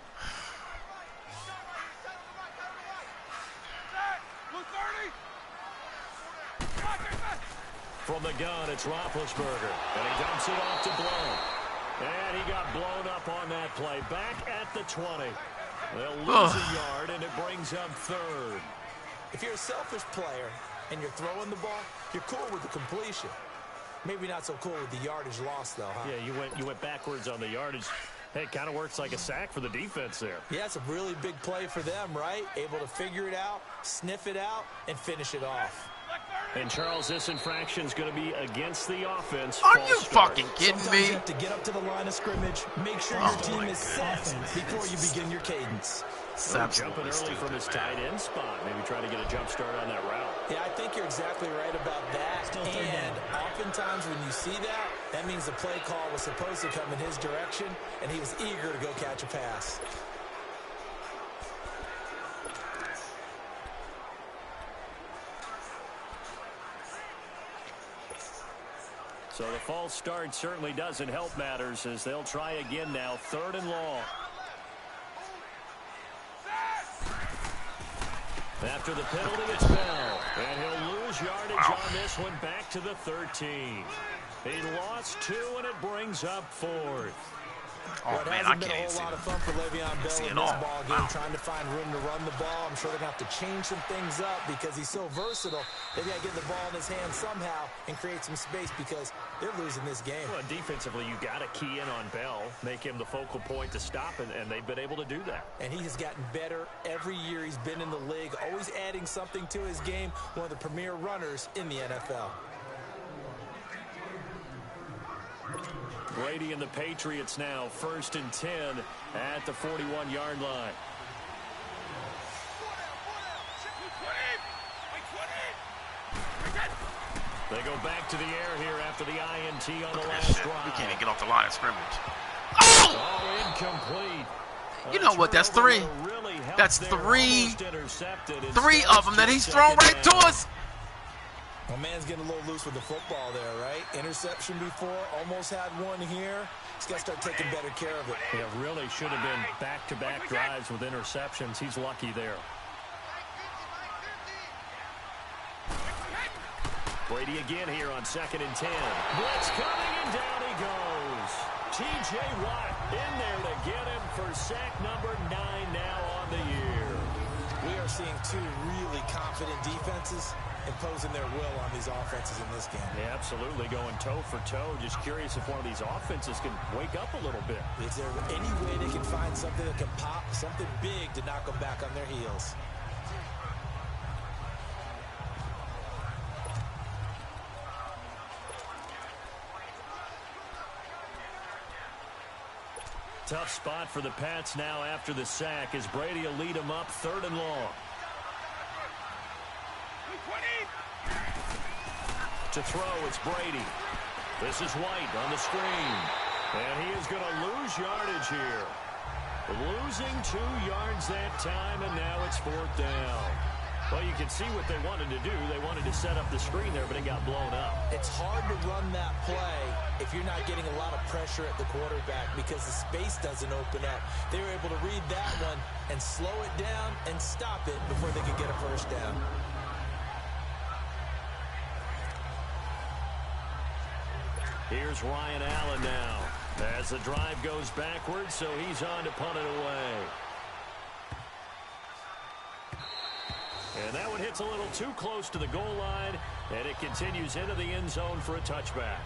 From the gun, it's Roethlisberger. And he dumps it off to Blown. And he got blown up on that play. Back at the 20. They'll lose a yard, and it brings up 3rd. If you're a selfish player and you're throwing the ball, you're cool with the completion. Maybe not so cool with the yardage loss, though, huh? Yeah, you went backwards on the yardage. Hey, it kind of works like a sack for the defense there. Yeah, it's a really big play for them, right? Able to figure it out, sniff it out, and finish it off. And, Charles, this infraction is going to be against the offense. Are you fucking kidding Sometimes me? you have to get up to the line of scrimmage, make sure your team is set before you begin your cadence. Jumping early from his tight end spot. Maybe trying to get a jump start on that route. Yeah, I think you're exactly right about that. And oftentimes when you see that, that means the play call was supposed to come in his direction, and he was eager to go catch a pass. So the false start certainly doesn't help matters as they'll try again now. 3rd and long. After the penalty, it's Bell. And he'll lose yardage on this one back to the 13. He lost 2, and it brings up 4th. Oh, It man, I hasn't been can't a even whole see lot it. of fun for Le'Veon Bell See in it this all. ball game, Wow. trying to find room to run the ball. I'm sure they're going to have to change some things up because he's so versatile. They've got to get the ball in his hands somehow and create some space because they're losing this game. Well, defensively, you got to key in on Bell, make him the focal point to stop, and they've been able to do that. And he has gotten better every year he's been in the league, always adding something to his game, one of the premier runners in the NFL. Brady and the Patriots now 1st and 10 at the 41-yard line. They go back to the air here after the INT on the last drive. We can't even get off the line of scrimmage. Oh, incomplete. You know what? That's 3. That's 3 of them that he's thrown right to us. My man's getting a little loose with the football there, right? Interception before, almost had one here. He's got to start taking better care of it. Yeah, really should have been back-to-back drives with interceptions. He's lucky there. Brady again here on 2nd and 10. Blitz coming, and down he goes. T.J. Watt in there to get him for sack number 9 now on the year. We are seeing 2 really confident defenses imposing their will on these offenses in this game. Yeah, absolutely, going toe for toe. Just curious if one of these offenses can wake up a little bit. Is there any way they can find something that can pop, something big to knock them back on their heels? Tough spot for the Pats now after the sack as Brady will lead them up 3rd and long. To throw, it's Brady. This is White on the screen. And he is going to lose yardage here. Losing 2 yards that time, and now it's 4th down. Well, you can see what they wanted to do. They wanted to set up the screen there, but it got blown up. It's hard to run that play if you're not getting a lot of pressure at the quarterback because the space doesn't open up. They were able to read that one and slow it down and stop it before they could get a first down. Here's Ryan Allen now as the drive goes backwards, so he's on to punt it away. And that one hits a little too close to the goal line, and it continues into the end zone for a touchback.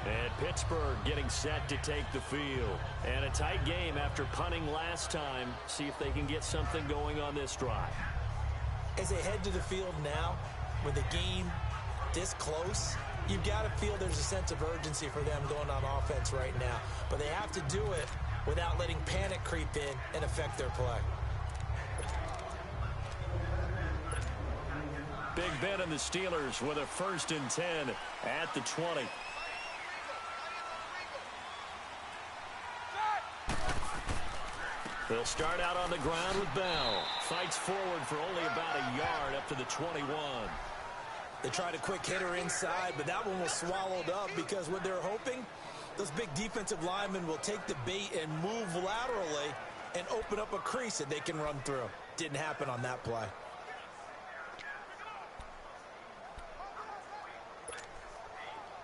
And Pittsburgh getting set to take the field. And a tight game after punting last time. See if they can get something going on this drive. As they head to the field now, with the game this close, you've got to feel there's a sense of urgency for them going on offense right now. But they have to do it without letting panic creep in and affect their play. Big Ben and the Steelers with a 1st and 10 at the 20. They'll start out on the ground with Bell. Fights forward for only about a yard up to the 21. They tried a quick hitter inside, but that one was swallowed up because what they're hoping, those big defensive linemen will take the bait and move laterally and open up a crease that they can run through. Didn't happen on that play.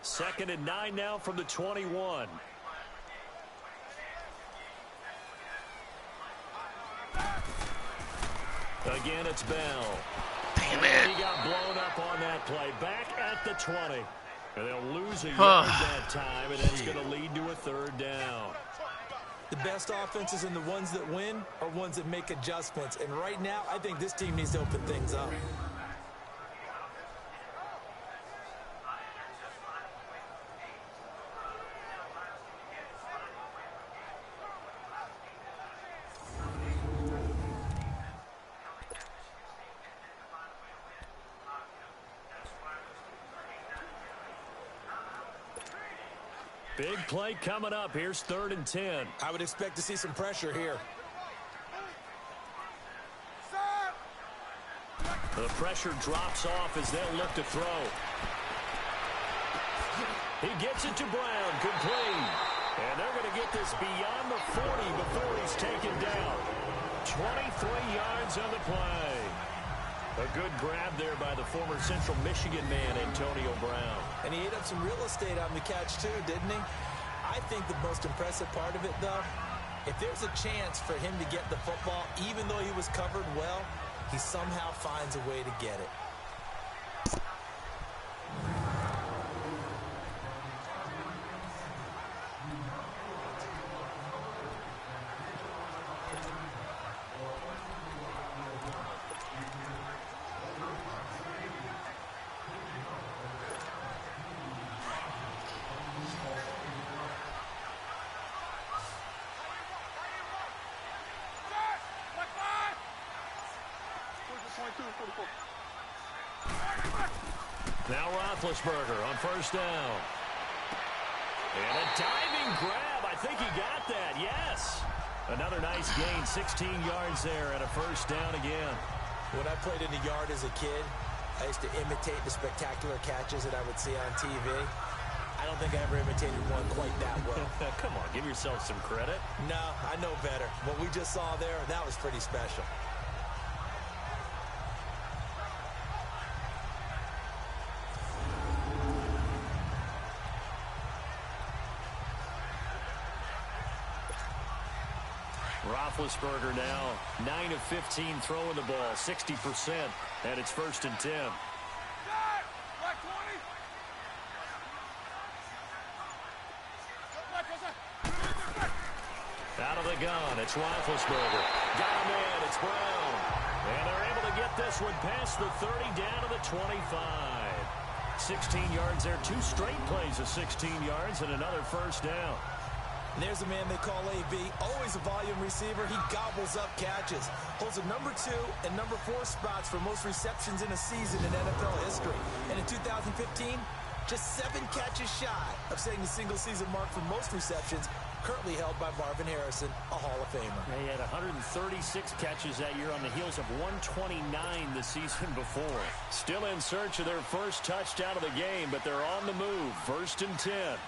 Second and 9 now from the 21. Again, it's Bell. Damn And it. he got blown up on that play. Back at the 20. And they'll lose a yard that time, and that's going to lead to a 3rd down. The best offenses and the ones that win are ones that make adjustments. And right now, I think this team needs to open things up. Big play coming up. Here's 3rd and 10. I would expect to see some pressure here. The pressure drops off as they'll look to throw. He gets it to Brown. Complete. And they're going to get this beyond the 40 before he's taken down. 23 yards on the play. A good grab there by the former Central Michigan man, Antonio Brown. And he ate up some real estate on the catch, too, didn't he? I think the most impressive part of it, though, if there's a chance for him to get the football, even though he was covered well, he somehow finds a way to get it. Now Roethlisberger on 1st down. And a diving grab. I think he got that. Yes. Another nice gain. 16 yards there and a 1st down again. When I played in the yard as a kid, I used to imitate the spectacular catches that I would see on TV. I don't think I ever imitated one quite that well. Come on, give yourself some credit. No, I know better. What we just saw there, that was pretty special. Roethlisberger now 9 of 15 throwing the ball, 60%, and it's 1st and 10. Out of the gun, it's Roethlisberger. Got a man, it's Brown. And they're able to get this one past the 30 down to the 25. 16 yards there, 2 straight plays of 16 yards and another 1st down. And there's a man they call AB, always a volume receiver. He gobbles up catches. Holds a number 2 and number 4 spots for most receptions in a season in NFL history. And in 2015, just 7 catches shy of setting the single-season mark for most receptions, currently held by Marvin Harrison, a Hall of Famer. He had 136 catches that year on the heels of 129 the season before. Still in search of their first touchdown of the game, but they're on the move. 1st and 10.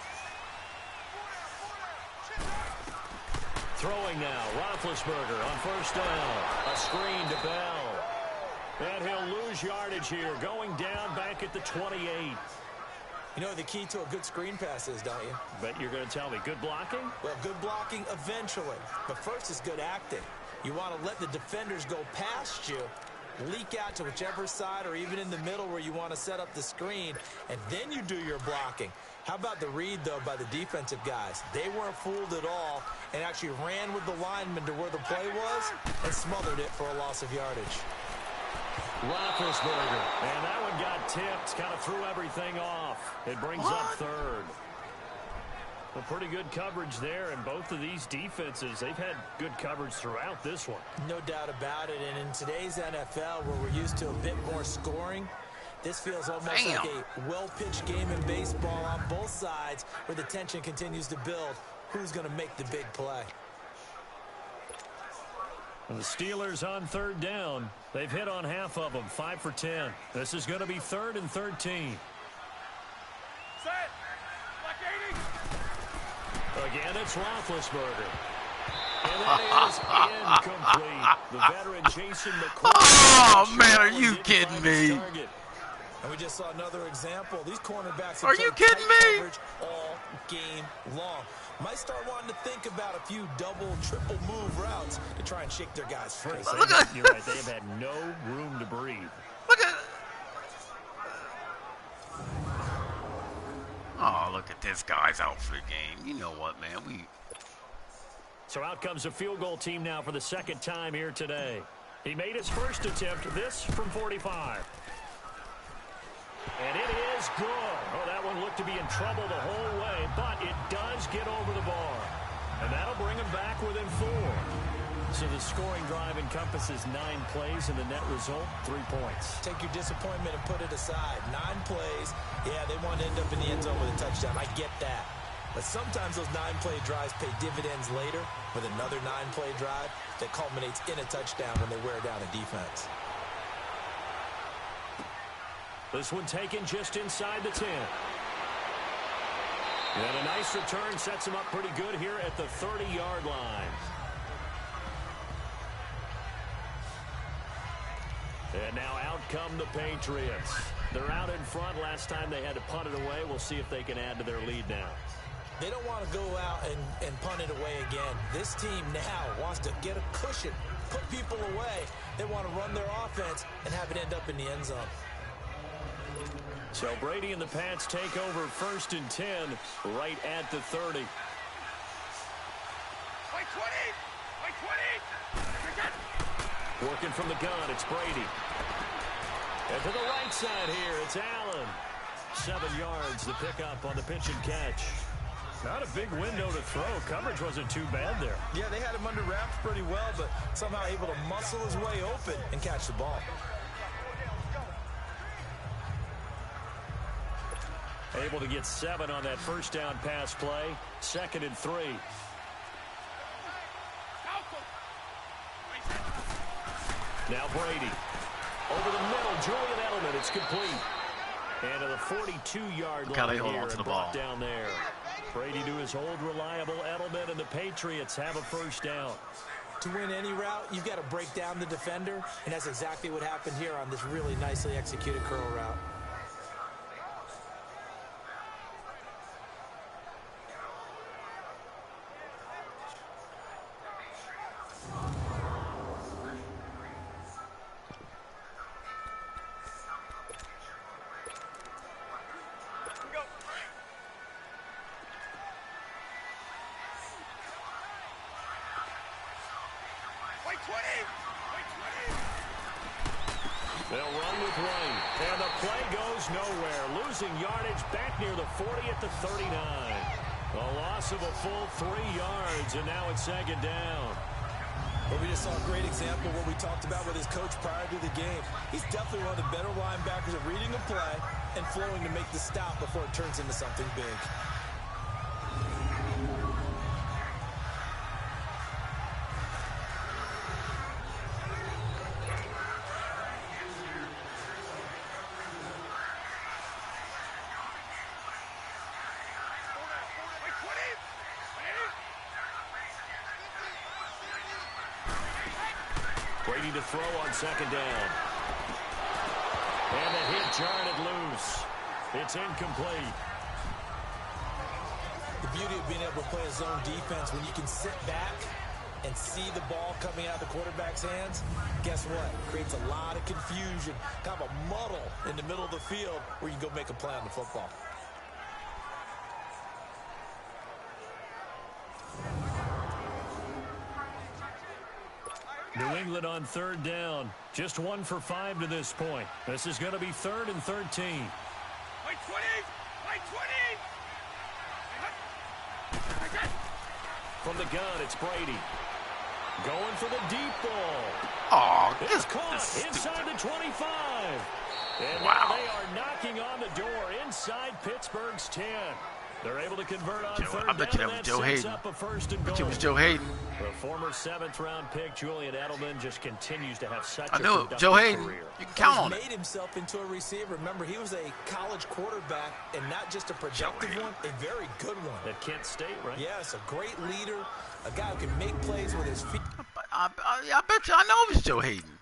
Throwing now, Roethlisberger on 1st down. A screen to Bell. And he'll lose yardage here, going down back at the 28. You know the key to a good screen pass is, don't you? Bet you're going to tell me good blocking? Well, good blocking eventually. But first is good acting. You want to let the defenders go past you, leak out to whichever side or even in the middle where you want to set up the screen, and then you do your blocking. How about the read, though, by the defensive guys? They weren't fooled at all and actually ran with the lineman to where the play was and smothered it for a loss of yardage. Roethlisberger. And that one got tipped. Kind of threw everything off. It brings up third. A pretty good coverage there, and both of these defenses, they've had good coverage throughout this one. No doubt about it, and in today's NFL, where we're used to a bit more scoring, this feels almost like a well-pitched game in baseball on both sides, where the tension continues to build. Who's going to make the big play? And the Steelers on third down. They've hit on half of them, 5 for 10. This is going to be 3rd and 13. Again, it's Roethlisberger. And that is incomplete. The veteran Jason McCoy. Oh, man, are you kidding me? And we just saw another example. These cornerbacks are you kidding me? Coverage all game long. Might start wanting to think about a few double, triple move routes to try and shake their guys free. You're right. They have had no room to breathe. Look at. Oh, look at this guy's out for the game. You know what, man? So out comes a field goal team now for the second time here today. He made his first attempt, this from 45. And it is good. Oh, that one looked to be in trouble the whole way, but it does get over the bar. And that'll bring him back within 4. So the scoring drive encompasses 9 plays, and the net result, 3 points. Take your disappointment and put it aside. 9 plays. Yeah, they want to end up in the end zone with a touchdown. I get that. But sometimes those 9-play drives pay dividends later with another 9-play drive that culminates in a touchdown when they wear down a defense. This one taken just inside the 10. And a nice return sets him up pretty good here at the 30-yard line. And now out come the Patriots. They're out in front. Last time they had to punt it away. We'll see if they can add to their lead now. They don't want to go out and punt it away again. This team now wants to get a cushion, put people away. They want to run their offense and have it end up in the end zone. So Brady and the Pats take over 1st and 10 right at the 30. Working from the gun, it's Brady. And to the right side here, it's Allen. 7 yards, the pickup on the pitch and catch. Not a big window to throw. Coverage wasn't too bad there. Yeah, they had him under wraps pretty well, but somehow able to muscle his way open and catch the ball. Able to get 7 on that first down pass play. 2nd and 3. Now Brady. Over the middle, Julian Edelman. It's complete. And to the 42-yard line here and brought down there. Brady to his old reliable Edelman, and the Patriots have a first down. To win any route, you've got to break down the defender, and that's exactly what happened here on this really nicely executed curl route. They'll run with White, and the play goes nowhere. Losing yardage back near the 40 at the 39. A loss of a full 3 yards, and now it's 2nd down. But we just saw a great example of what we talked about with his coach prior to the game. He's definitely one of the better linebackers at reading a play and flowing to make the stop before it turns into something big. Brady to throw on 2nd down. And the hit jarred it loose. It's incomplete. The beauty of being able to play a zone defense when you can sit back and see the ball coming out of the quarterback's hands, guess what? Creates a lot of confusion, kind of a muddle in the middle of the field where you can go make a play on the football. New England on third down. Just 1 for 5 to this point. This is going to be 3rd and 13. Wait 20! Wait 20! From the gun, it's Brady. Going for the deep ball. Oh, It's caught inside the 25. And Wow. now they are knocking on the door inside Pittsburgh's 10. They're able to convert on third I bet you down. that was That Joe sets Hayden. up a 1st and But you goal. was Joe Hayden. The former 7th-round pick, Julian Edelman, just continues to have such I a knew it. productive Joe Hayden. career. You can count He's on it. made himself into a receiver. Remember, he was a college quarterback, and not just a productive one, a very good one. At Kent State, right? Yes, a great leader, a guy who can make plays with his feet. I bet you I know it was Joe Hayden.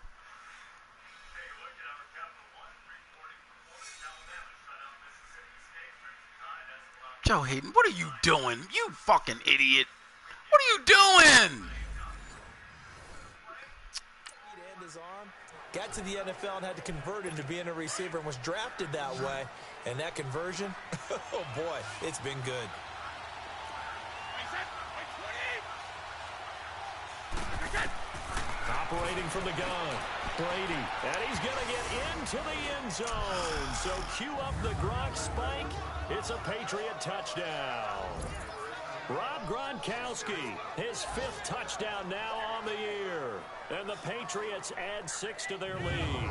Joe Hayden, what are you doing? You fucking idiot. What are you doing? End his arm, got to the NFL and had to convert into being a receiver and was drafted that way. And that conversion, oh boy, it's been good. Operating from the gun, Brady, and he's going to get into the end zone. So cue up the Gronk spike. It's a Patriot touchdown. Rob Gronkowski, his 5th touchdown now on the year. And the Patriots add 6 to their lead.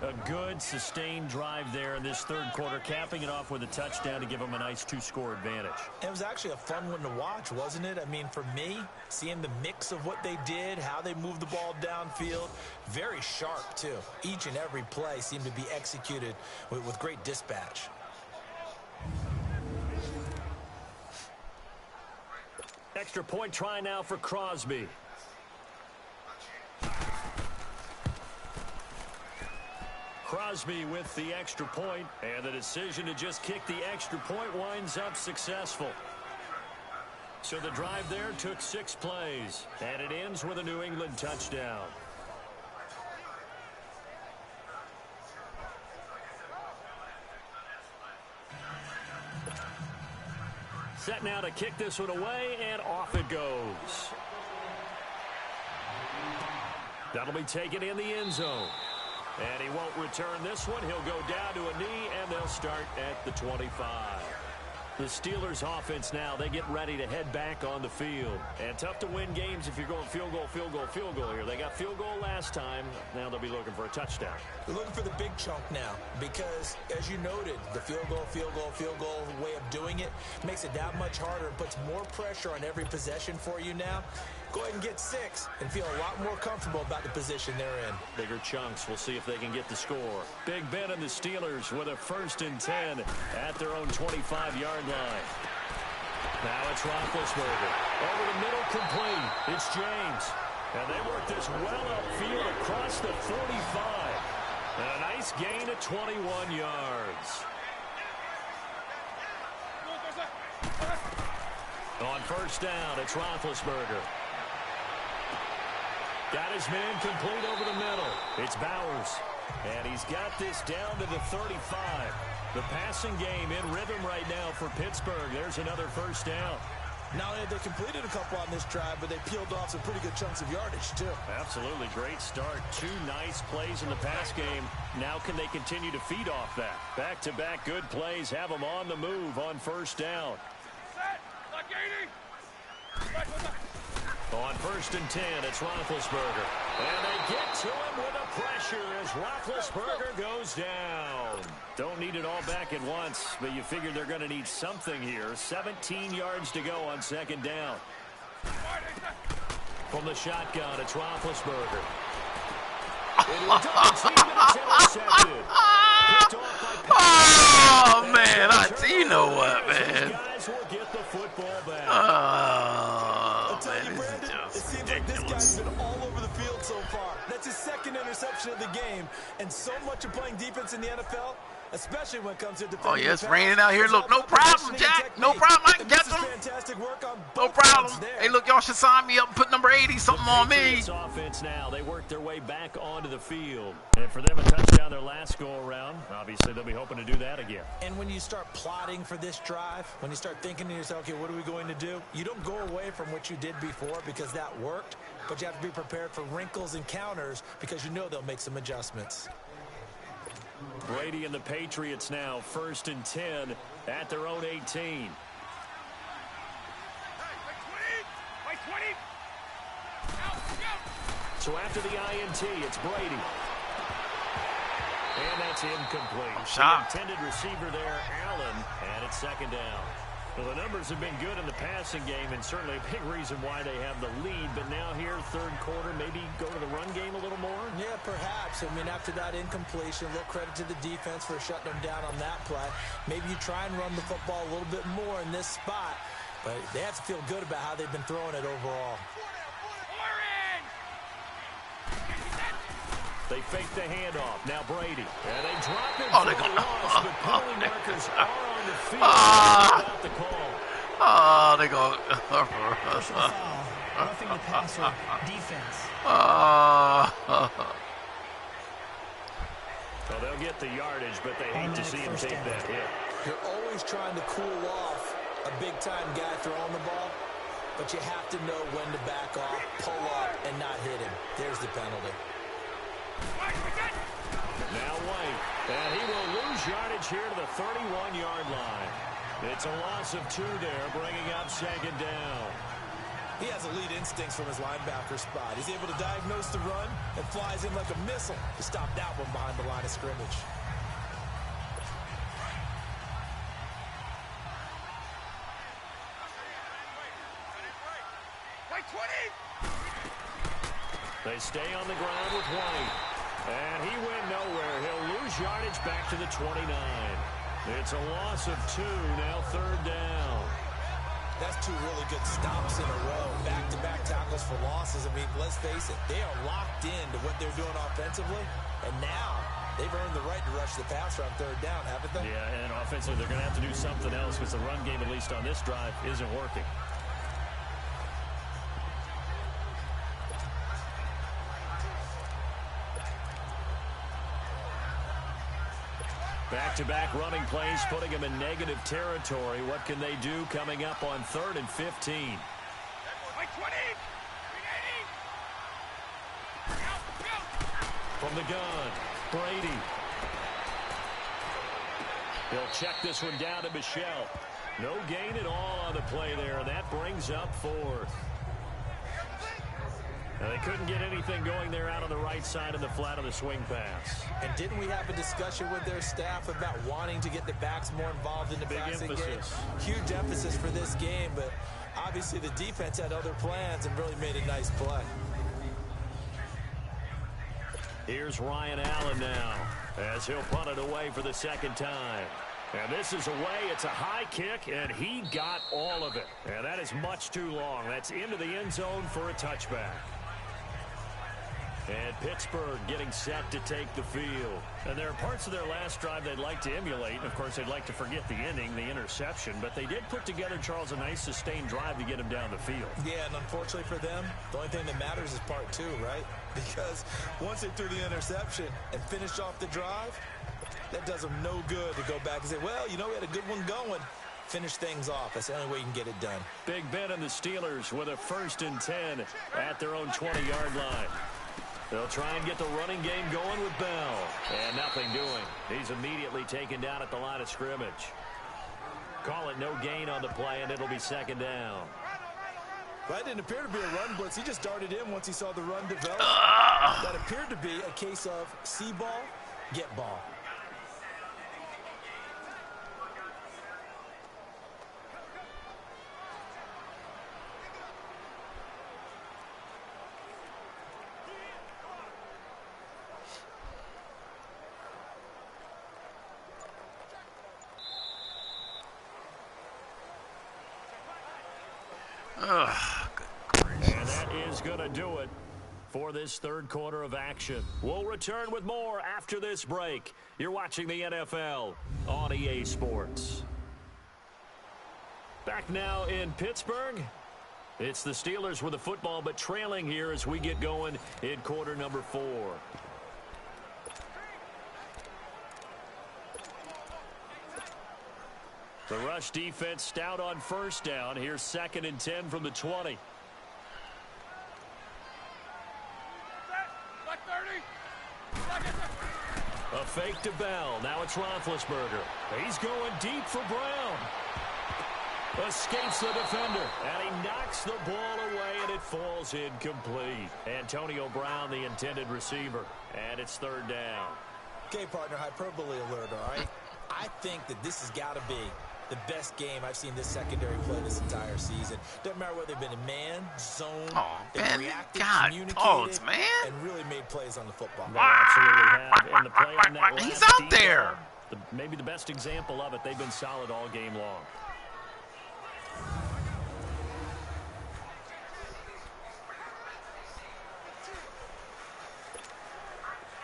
A good, sustained drive there in this 3rd quarter, capping it off with a touchdown to give them a nice 2-score advantage. It was actually a fun one to watch, wasn't it? I mean, for me, seeing the mix of what they did, how they moved the ball downfield, very sharp, too. Each and every play seemed to be executed with great dispatch. Extra point try now for Crosby. Crosby with the extra point, and the decision to just kick the extra point winds up successful. So the drive there took 6 plays, and it ends with a New England touchdown. Set now to kick this one away, and off it goes. That'll be taken in the end zone. And he won't return this one. He'll go down to a knee, and they'll start at the 25. The Steelers offense now, they get ready to head back on the field. And tough to win games if you're going field goal, field goal, field goal here. They got field goal last time. Now they'll be looking for a touchdown. They're looking for the big chunk now because, as you noted, the field goal way of doing it makes it that much harder and puts more pressure on every possession for you now. Go ahead and get 6 and feel a lot more comfortable about the position they're in. Bigger chunks. We'll see if they can get the score. Big Ben and the Steelers with a 1st and 10 at their own 25-yard line. Now it's Roethlisberger. Over the middle, complete. It's James. And they work this well upfield across the 45. And a nice gain of 21 yards. On 1st down, it's Roethlisberger. Got his man complete over the middle. It's Bowers. And he's got this down to the 35. The passing game in rhythm right now for Pittsburgh. There's another 1st down. Not only have they completed a couple on this drive, but they peeled off some pretty good chunks of yardage, too. Absolutely great start. 2 nice plays in the pass game. Now can they continue to feed off that? Back-to-back good plays have them on the move on 1st down. On 1st and 10, it's Roethlisberger. And they get to him with the pressure as Roethlisberger goes down. Don't need it all back at once, but you figure they're going to need something here. 17 yards to go on 2nd down. From the shotgun, it's Roethlisberger. It was intercepted. Picked off by Oh, man. You know what, These man. guys will get the football back. Oh, Tell man. you, This Brandon, is it just seems like this ridiculous. guy's been all over the field so far. That's his 2nd interception of the game. And so much of playing defense in the NFL, especially when it comes to defending. Oh, yeah, it's the pass, raining out here. is Look, all no about problem, positioning and Jack. No technique. problem. I can And this catch is him. fantastic. Fantastic work on No both problem. fronts there. Hey, look, y'all should sign me up and put number 80 something on me. Patriots offense now. They work their way back onto the field. And for them, a touchdown their last go-around. Obviously, they'll be hoping to do that again. And when you start plotting for this drive, when you start thinking to yourself, okay, what are we going to do? You don't go away from what you did before because that worked, but you have to be prepared for wrinkles and counters because you know they'll make some adjustments. Brady and the Patriots now, 1st and 10 at their own 18. So after the INT, it's Brady. And that's incomplete. Shot. The intended receiver there, Allen, and it's 2nd down. Well, the numbers have been good in the passing game, and certainly a big reason why they have the lead. But now here, 3rd quarter, maybe go to the run game a little more? Yeah, perhaps. I mean, after that incompletion, a little credit to the defense for shutting them down on that play. Maybe you try and run the football a little bit more in this spot, but they have to feel good about how they've been throwing it overall. They fake the handoff. Now Brady. And they drop it Oh, for they a got loss, but penalty markers are on the field without the call. Oh, they go. Personal foul. Roughing the passer. Defense. Well, they'll get the yardage, but they hate to see him take that hit. You're always trying to cool off a big-time guy throwing the ball, but you have to know when to back off, pull up, and not hit him. There's the penalty. Now White, and he will lose yardage here to the 31-yard line. It's a loss of 2 there, bringing up 2nd down. He has elite instincts from his linebacker spot. He's able to diagnose the run and flies in like a missile to stop that one behind the line of scrimmage. They stay on the ground with White. And he went nowhere. He'll lose yardage back to the 29. It's a loss of 2, now 3rd down. That's 2 really good stops in a row. Back-to-back tackles for losses. I mean, let's face it, they are locked into what they're doing offensively. And now they've earned the right to rush the passer on 3rd down, haven't they? Yeah, and offensively they're going to have to do something else because the run game, at least on this drive, isn't working. Back-to-back running plays, putting them in negative territory. What can they do coming up on 3rd and 15? From the gun, Brady. He'll check this one down to Michelle. No gain at all on the play there, and that brings up 4th. Now, they couldn't get anything going there out on the right side of the flat of the swing pass. And didn't we have a discussion with their staff about wanting to get the backs more involved in the passing game? Huge emphasis for this game, but obviously the defense had other plans and really made a nice play. Here's Ryan Allen now as he'll punt it away for the 2nd time. And this is away. It's a high kick, and he got all of it. And that is much too long. That's into the end zone for a touchback. And Pittsburgh getting set to take the field. And there are parts of their last drive they'd like to emulate. And, of course, they'd like to forget the ending, the interception. But they did put together, Charles, a nice sustained drive to get him down the field. Yeah, and unfortunately for them, the only thing that matters is part 2, right? Because once they threw the interception and finished off the drive, that does them no good to go back and say, well, you know, we had a good one going. Finish things off. That's the only way you can get it done. Big Ben and the Steelers with a 1st and 10 at their own 20-yard line. They'll try and get the running game going with Bell. And nothing doing. He's immediately taken down at the line of scrimmage. Call it no gain on the play, and it'll be 2nd down. That didn't appear to be a run blitz. He just darted in once he saw the run develop. That appeared to be a case of see ball, get ball. And that is going to do it for this 3rd quarter of action. We'll return with more after this break. You're watching the NFL on EA Sports. Back now in Pittsburgh. It's the Steelers with the football, but trailing here as we get going in quarter number 4. The rush defense stout on first down. Here's 2nd and 10 from the 20. A fake to Bell. Now it's Roethlisberger. He's going deep for Brown. Escapes the defender, and he knocks the ball away, and it falls incomplete. Antonio Brown, the intended receiver, and it's 3rd down. Okay, partner, hyperbole alert, all right? I think that this has got to be the best game I've seen this secondary play this entire season. Doesn't matter whether they've been in man, zone, they've reacted, communicated, and really made plays on the football. They absolutely have, and the play on that He's left out there. Maybe the best example of it, they've been solid all game long.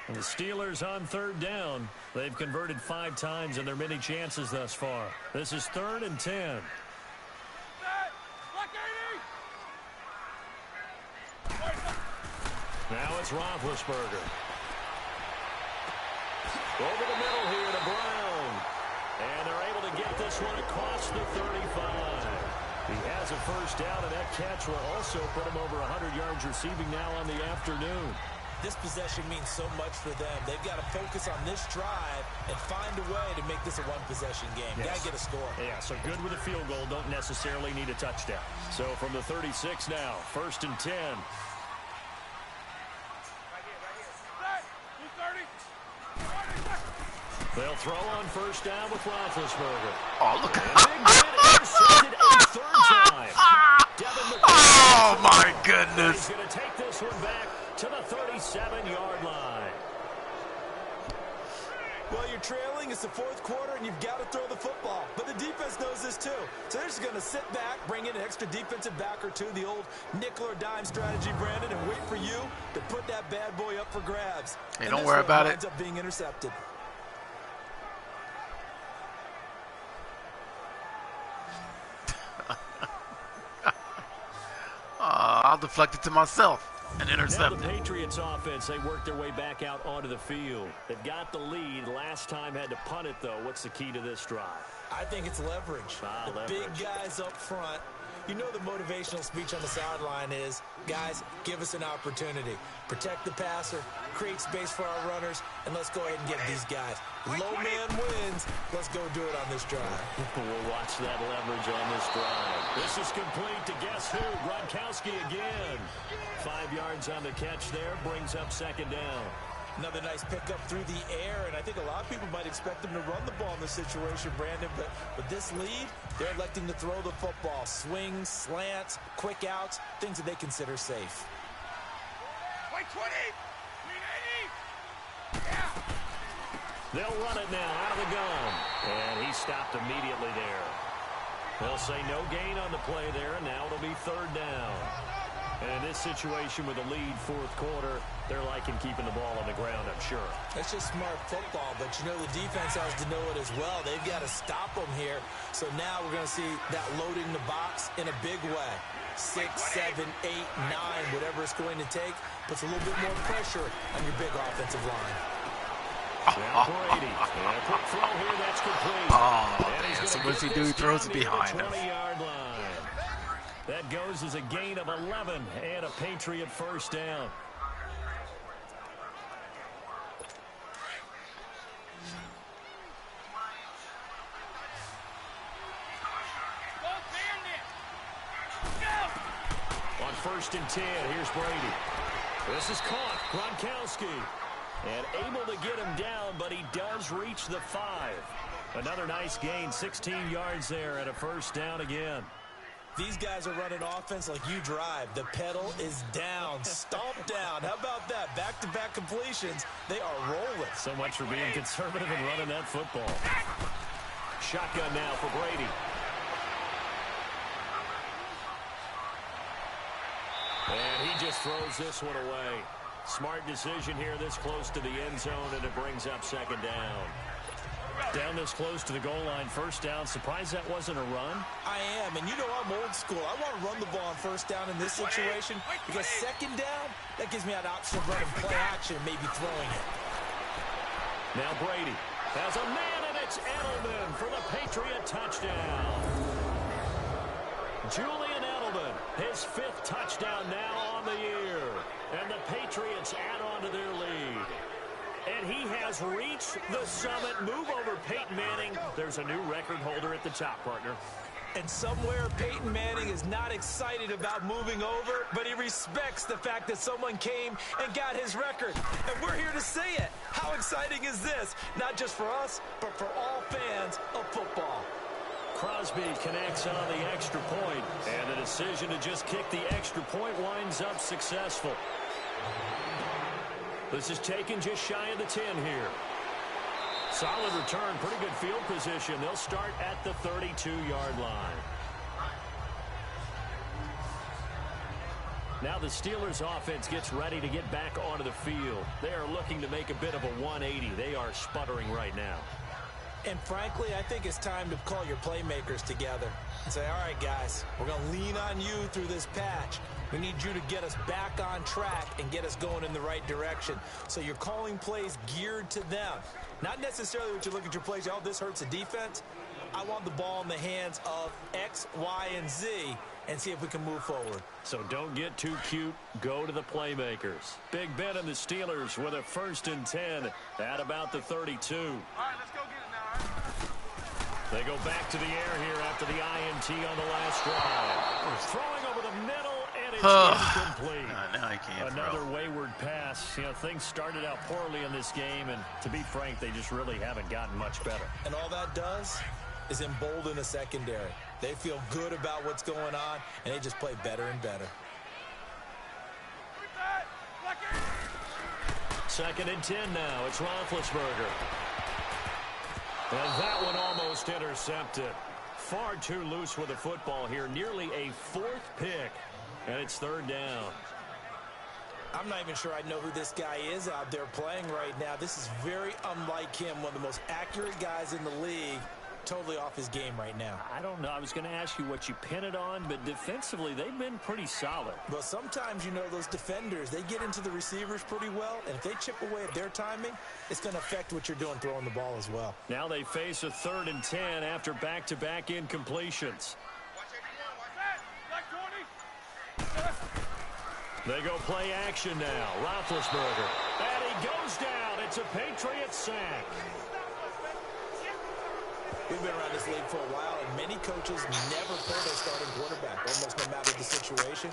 And the Steelers on 3rd down. They've converted 5 times in their many chances thus far. This is 3rd and 10. Now it's Roethlisberger. Over the middle here to Brown. And they're able to get this one across the 35. He has a first down, and that catch will also put him over 100 yards receiving now on the afternoon. This possession means so much for them. They've got to focus on this drive and find a way to make this a one-possession game. Yes. Got to get a score. Yeah, so good with a field goal. Don't necessarily need a touchdown. So from the 36 now, 1st and 10. They'll throw on first down with Roethlisberger. Oh, look. Intercepted a 3rd time. Oh, my goodness. He's going to take this one back to the 37-yard line. Well, you're trailing. It's the 4th quarter, and you've got to throw the football. But the defense knows this, too. So they're just going to sit back, bring in an extra defensive back or two, the old nickel or dime strategy, Brandon, and wait for you to put that bad boy up for grabs. Hey, don't worry about it. Ends up being intercepted. I'll deflect it to myself and intercept now the it. Patriots offense, they worked their way back out onto the field. They've got the lead. Last time had to punt it, though. What's the key to this drive? I think it's leverage. The big guys up front. You know the motivational speech on the sideline is, guys, give us an opportunity. Protect the passer, create space for our runners, and let's go ahead and get these guys. Low man wins. Let's go do it on this drive. We'll watch that leverage on this drive. This is complete to guess who? Gronkowski again. 5 yards on the catch there, brings up 2nd down. Another nice pickup through the air, and I think a lot of people might expect them to run the ball in this situation, Brandon, but with this lead, they're electing to throw the football. Swings, slants, quick outs, things that they consider safe. Play 20! Yeah! They'll run it now out of the gun, and he stopped immediately there. They'll say no gain on the play there, and now it'll be 3rd down. And in this situation with a lead 4th quarter, they're liking keeping the ball on the ground, I'm sure. It's just smart football, but you know the defense has to know it as well. They've got to stop them here. So now we're going to see that loading the box in a big way. 6, 7, 8, 9, whatever it's going to take, puts a little bit more pressure on your big offensive line. Now Brady. And a quick throw here, that's complete. Oh, man. So what does he do? He throws it behind him. 20-yard line. That goes as a gain of 11 and a Patriot first down. On 1st and 10, here's Brady. This is caught. Gronkowski. And able to get him down, but he does reach the 5. Another nice gain, 16 yards there, and a first down again. These guys are running offense like you drive. The pedal is down, stomp down. How about that? Back-to-back completions. They are rolling. So much for being conservative and running that football. Shotgun now for Brady. And he just throws this one away. Smart decision here this close to the end zone, and it brings up 2nd down. Down this close to the goal line, first down. Surprised that wasn't a run? I am, and you know I'm old school. I want to run the ball on first down in this situation because second down, that gives me an option of running play action and maybe throwing it. Now Brady has a man, and it's Edelman for the Patriot touchdown. Julian Edelman, his 5th touchdown now on the year. And the Patriots add on to their lead. And he has reached the summit. Move over Peyton Manning. There's a new record holder at the top, partner. And somewhere Peyton Manning is not excited about moving over, but he respects the fact that someone came and got his record. And we're here to say it. How exciting is this? Not just for us, but for all fans of football. Crosby connects on the extra point, and the decision to just kick the extra point winds up successful. This is taken just shy of the 10 here. Solid return, pretty good field position. They'll start at the 32-yard line. Now the Steelers offense gets ready to get back onto the field. They are looking to make a bit of a 180. They are sputtering right now. And frankly, I think it's time to call your playmakers together and say, all right, guys, we're going to lean on you through this patch. We need you to get us back on track and get us going in the right direction. So you're calling plays geared to them. Not necessarily what you look at your plays, oh, this hurts the defense. I want the ball in the hands of X, Y, and Z and see if we can move forward. So don't get too cute. Go to the playmakers. Big Ben and the Steelers with a 1st and 10 at about the 32. All right, let's go get it now. They go back to the air here after the INT on the last drive. Throwing over the middle, and it's incomplete. Now I can't Another throw. wayward pass. You know, things started out poorly in this game, and to be frank, they just really haven't gotten much better. And all that does is embolden the secondary. They feel good about what's going on, and they just play better and better. 2nd and 10 now. It's Roethlisberger. And that one almost intercepted. Far too loose with the football here. Nearly a 4th pick. And it's 3rd down. I'm not even sure I know who this guy is out there playing right now. This is very unlike him. One of the most accurate guys in the league. Totally off his game right now. I don't know. I was going to ask you what you pin it on, but defensively, they've been pretty solid. Well, sometimes, you know, those defenders, they get into the receivers pretty well, and if they chip away at their timing, it's going to affect what you're doing throwing the ball as well. Now they face a 3rd and 10 after back-to-back incompletions. They go play action now. Roethlisberger. And he goes down. It's a Patriot sack. We've been around this league for a while, and many coaches never play their starting quarterback, almost no matter the situation.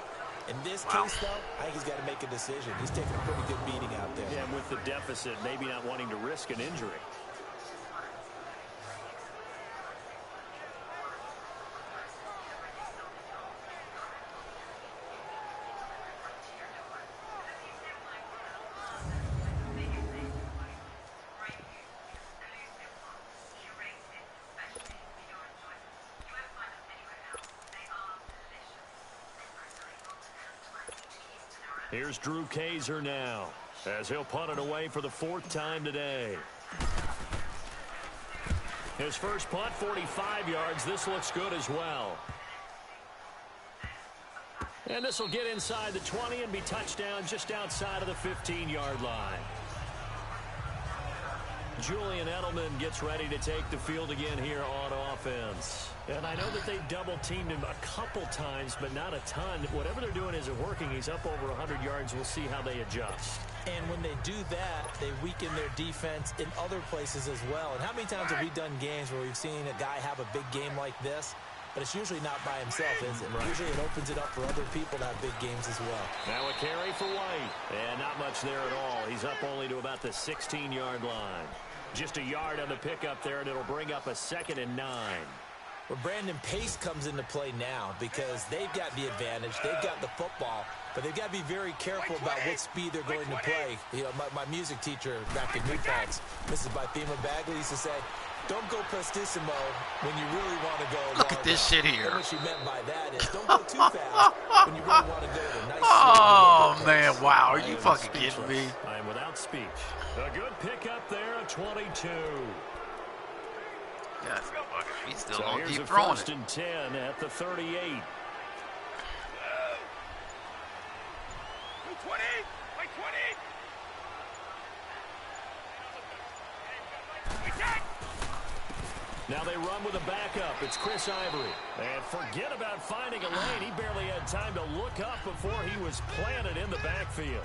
In this case, though, I think he's got to make a decision. He's taking a pretty good beating out there. Yeah, and with the deficit, maybe not wanting to risk an injury. Here's Drew Kaiser now, as he'll punt it away for the 4th time today. His first punt, 45 yards. This looks good as well. And this will get inside the 20 and be touchdown just outside of the 15-yard line. Julian Edelman gets ready to take the field again here on offense. And I know that they've double-teamed him a couple times, but not a ton. Whatever they're doing isn't working. He's up over 100 yards. We'll see how they adjust. And when they do that, they weaken their defense in other places as well. And how many times have we done games where we've seen a guy have a big game like this? But it's usually not by himself, is it? Right. Usually it opens it up for other people to have big games as well. Now a carry for White. And not much there at all. He's up only to about the 16-yard line. Just a yard on the pickup there, and it'll bring up a 2nd and 9. Well, Brandon Pace comes into play now because they've got the advantage. They've got the football, but they've got to be very careful about what speed they're going to play. You know, my music teacher back in New Paltz, Mrs. Bythema Bagley, used to say, don't go prestissimo when you really want to go long. Look at this shit here. And what she meant by that is don't go too fast when you really want to go to a nice Oh, man, wow. Are you fucking kidding me? I am without speech. A good pickup there, a 22. Yes, he's still So gonna here's keep a throwing first it. and 10 at the 38. 220. Wait, 20. Now they run with a backup. It's Chris Ivory. And forget about finding a lane. He barely had time to look up before he was planted in the backfield.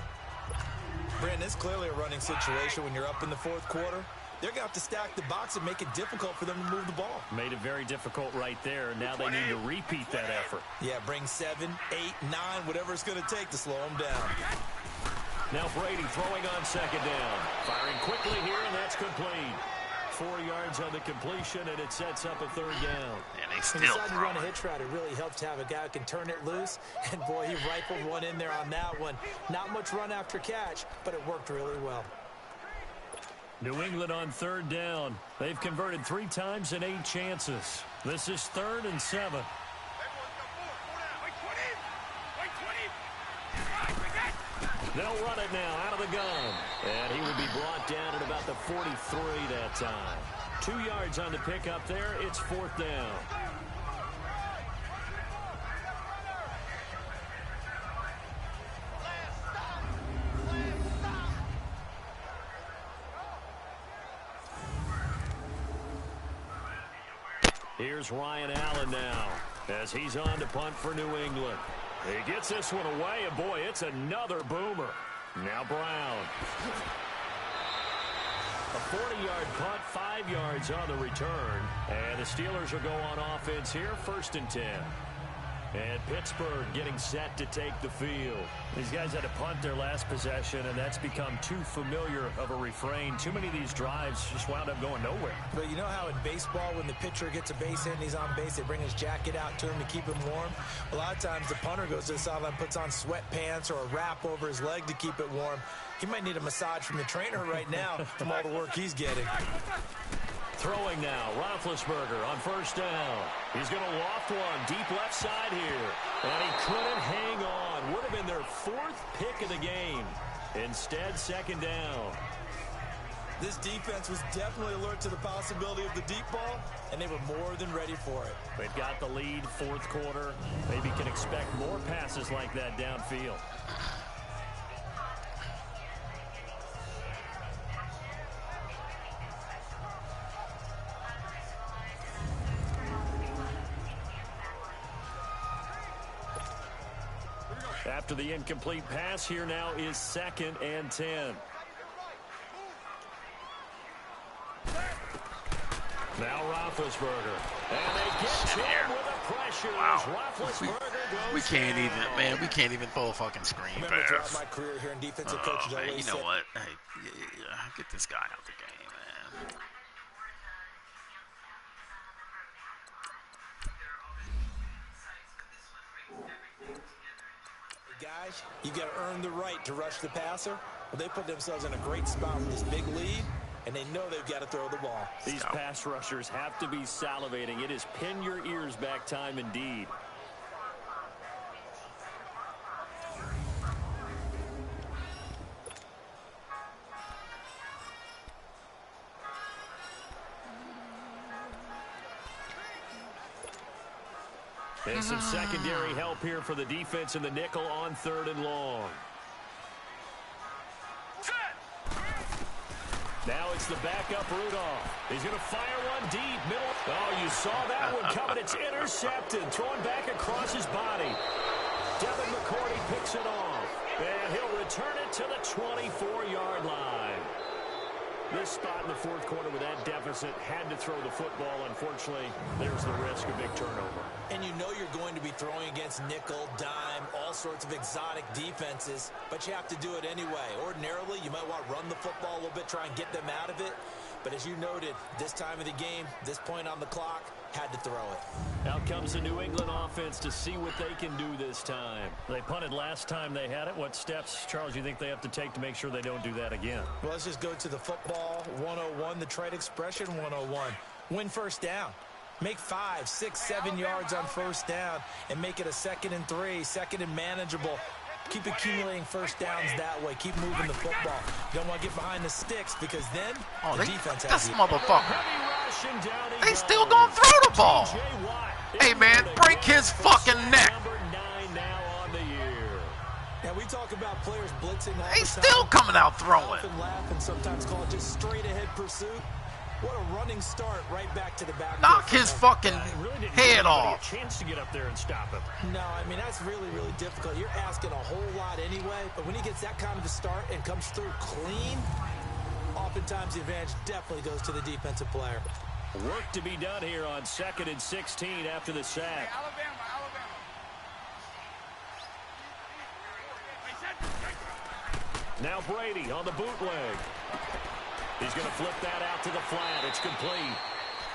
Brandon, it's clearly a running situation when you're up in the fourth quarter. They're going to have to stack the box and make it difficult for them to move the ball. Made it very difficult right there. Now they need to repeat that effort. Yeah, bring 7, 8, 9, whatever it's going to take to slow them down. Now Brady throwing on second down. Firing quickly here, and that's complete. 4 yards on the completion, and it sets up a third down. And they When still you decide to run a throwing. hitch route, it really helps to have a guy who can turn it loose. And, boy, he rifled one in there on that one. Not much run after catch, but it worked really well. New England on third down. They've converted 3 times in 8 chances. This is 3rd and 7. Everyone come forward. 4 down. Wait, 20. Wait, 20. Bring that. They'll run it now out of the gun. And he would be brought down at about the 43 that time. 2 yards on the pickup there. It's 4th down. Here's Ryan Allen now as he's on to punt for New England. He gets this one away, and boy, it's another boomer. Now Brown. A 40-yard punt, 5 yards on the return. And the Steelers will go on offense here, 1st and 10. And Pittsburgh getting set to take the field. These guys had to punt their last possession, and that's become too familiar of a refrain. Too many of these drives just wound up going nowhere. But you know how in baseball, when the pitcher gets a base hit and he's on base, they bring his jacket out to him to keep him warm? A lot of times the punter goes to the sideline, puts on sweatpants or a wrap over his leg to keep it warm. He might need a massage from the trainer right now from all the work he's getting. Throwing now, Roethlisberger on 1st down. He's going to loft one deep left side here. And he couldn't hang on. Would have been their 4th pick of the game. Instead, 2nd down. This defense was definitely alert to the possibility of the deep ball, and they were more than ready for it. They've got the lead, 4th quarter. Maybe can expect more passes like that downfield. After the incomplete pass, here now is 2nd and 10. Now Roethlisberger. And they get to him with a pressure. Roethlisberger goes We can't down. even, man. We can't even throw a fucking screen Remember, throughout pass. my career here in defensive coaches, I Man, always you know said, what? Hey, yeah, get this guy out the game, man. guys, you got to earn the right to rush the passer. Well, they put themselves in a great spot with this big lead, and they know they've got to throw the ball. These pass rushers have to be salivating. It is pin your ears back time indeed. And some secondary help here for the defense in the nickel on 3rd and long. Now it's the backup Rudolph. He's going to fire one deep, middle. Oh, you saw that one coming. It's intercepted. Thrown back across his body. Devin McCourty picks it off. And he'll return it to the 24-yard line. This spot in the 4th quarter with that deficit had to throw the football. Unfortunately, there's the risk of big turnover. And you know you're going to be throwing against nickel, dime, all sorts of exotic defenses, but you have to do it anyway. Ordinarily, you might want to run the football a little bit, try and get them out of it. But as you noted, this time of the game, this point on the clock, had to throw it. Out comes the New England offense to see what they can do this time. They punted last time they had it. What steps, Charles, do you think they have to take to make sure they don't do that again? Well, let's just go to the football 101, the trade expression 101. Win first down. Make 5, 6, 7 yards on first down and make it a 2nd and 3, 2nd and manageable. Keep accumulating first downs that way. Keep moving the football. You don't want to get behind the sticks because then the defense has this you. motherfucker. Heavy rush motion, down he They goes. still gonna throw the ball. J.J. Watt. Hey, man, break his fucking neck. Number 9 now on the year. Now, we talk about players blitzing all They the still time. coming out throwing. Often laugh and sometimes call it just straight ahead pursuit. What a running start right back to the back. Knock his fucking It really didn't give head anybody off. a chance to get up there and stop him. No, I mean, that's really, really difficult. You're asking a whole lot anyway, but when he gets that kind of a start and comes through clean, oftentimes the advantage definitely goes to the defensive player. Work to be done here on 2nd and 16 after the sack. Alabama. Now Brady on the bootleg. He's going to flip that out to the flat. It's complete.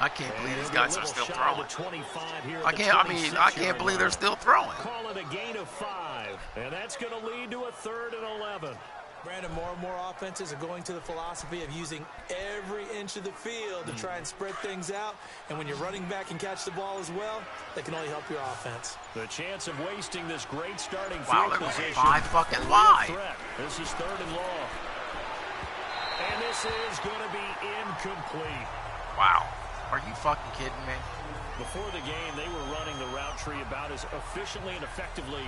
I can't believe And these he'll be a guys are little still shy of throwing. the 25 here at I the can't. I 26-yard can't believe they're line. still throwing. Call it a gain of 5, and that's going to lead to a 3rd and 11. Brandon, more and more offenses are going to the philosophy of using every inch of the field to try and spread things out. And when you're running back and catch the ball as well, that can only help your offense. The chance of wasting this great starting Wow, field they're going position. 5 fucking A real wide. threat. This is 3rd and long. And this is going to be incomplete. Wow. Are you fucking kidding me? Before the game, they were running the route tree about as efficiently and effectively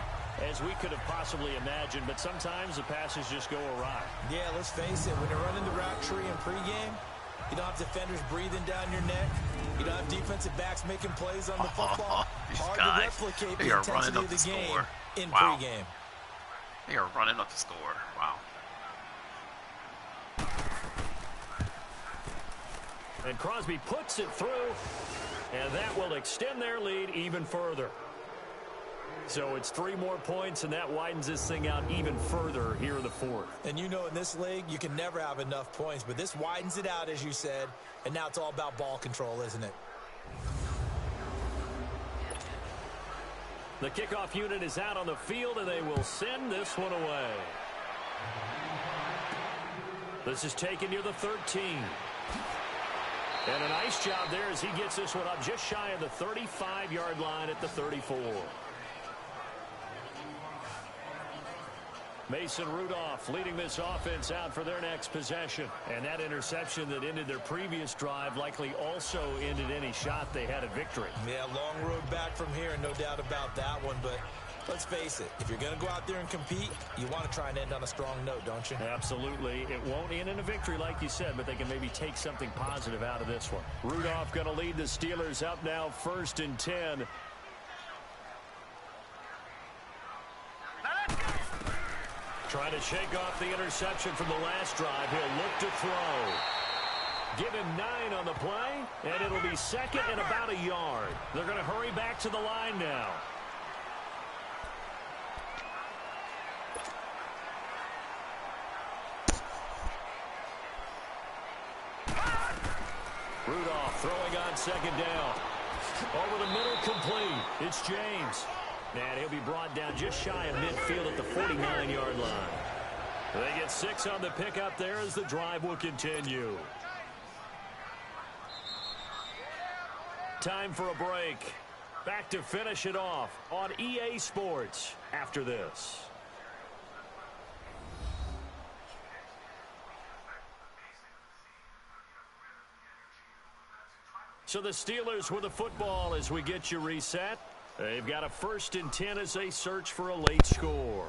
as we could have possibly imagined, but sometimes the passes just go awry. Yeah, let's face it, when you're running the route tree in pregame, you don't have defenders breathing down your neck. You don't have defensive backs making plays on the football. These Hard guys, to replicate they the are running intensity up of the the game score. in Wow. pregame. They are running up the score. Wow. And Crosby puts it through, and that will extend their lead even further. So it's 3 more points, and that widens this thing out even further here in the 4th. And you know in this league, you can never have enough points, but this widens it out, as you said, and now it's all about ball control, isn't it? The kickoff unit is out on the field, and they will send this one away. This is taken near the 13. And a nice job there as he gets this one up just shy of the 35-yard line at the 34. Mason Rudolph leading this offense out for their next possession. And that interception that ended their previous drive likely also ended any shot they had at victory. Yeah, long road back from here, no doubt about that one, but let's face it, if you're going to go out there and compete, you want to try and end on a strong note, don't you? Absolutely. It won't end in a victory like you said, but they can maybe take something positive out of this one. Rudolph going to lead the Steelers up now 1st and 10. Trying to shake off the interception from the last drive. He'll look to throw. Give him 9 on the play, and it'll be 2nd and about a yard. They're going to hurry back to the line now. Rudolph throwing on 2nd down. Over the middle, complete. It's James. And he'll be brought down just shy of midfield at the 49-yard line. They get 6 on the pickup there as the drive will continue. Time for a break. Back to finish it off on EA Sports after this. So the Steelers with the football as we get you reset. They've got a 1st and 10 as they search for a late score.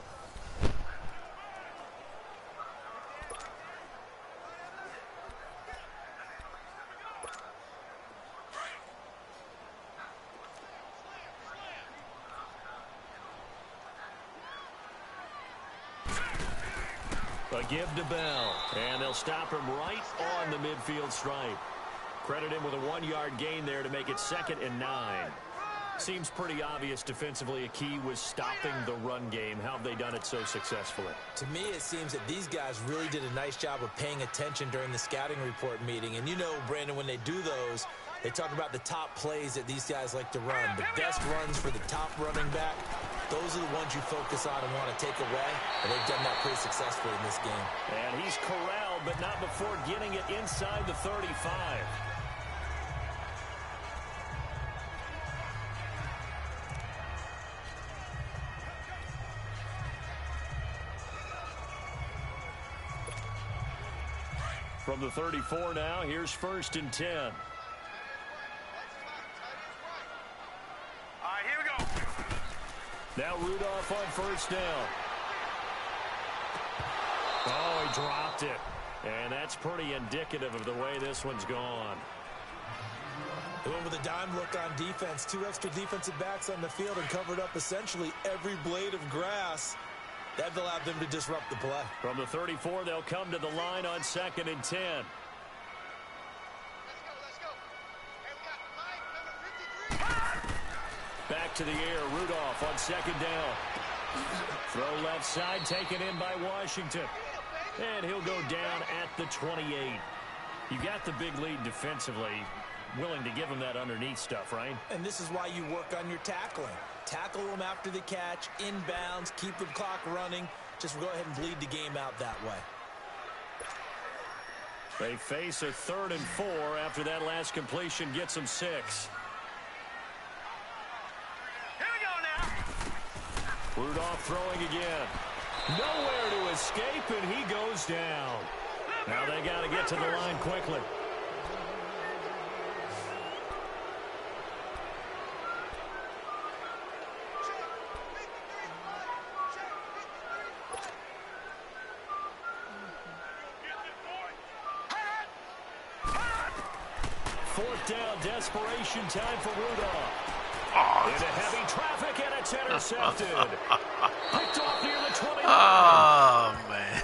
A give to Bell, and they'll stop him right on the midfield stripe. Credit him with a 1-yard gain there to make it 2nd and 9. Seems pretty obvious defensively a key was stopping the run game. How have they done it so successfully? To me, it seems that these guys really did a nice job of paying attention during the scouting report meeting. And you know, Brandon, when they do those, they talk about the top plays that these guys like to run. The best runs for the top running back, those are the ones you focus on and want to take away. And they've done that pretty successfully in this game. And he's corralled, but not before getting it inside the 35. From the 34 now, here's 1st and 10. Now Rudolph on first down. Oh, he dropped it. And that's pretty indicative of the way this one's gone. They went with a dime look on defense. 2 extra defensive backs on the field and covered up essentially every blade of grass. That allowed them to disrupt the play. From the 34, they'll come to the line on 2nd and 10. Let's go. Hey, we got Mike, number 53. Back to the air. Rudolph on 2nd down. Throw left side, taken in by Washington. And he'll go down at the 28. You got the big lead defensively. Willing to give him that underneath stuff, right? And this is why you work on your tackling. Tackle them after the catch, inbounds, keep the clock running. Just go ahead and bleed the game out that way. They face a 3rd and 4 after that last completion gets them 6. Here we go now. Rudolph throwing again. Nowhere to escape, and he goes down. Now they got to get to the line quickly. Fourth down, desperation time for Rudolph. Into heavy traffic, and it's intercepted. Picked off near the 29. Oh, man.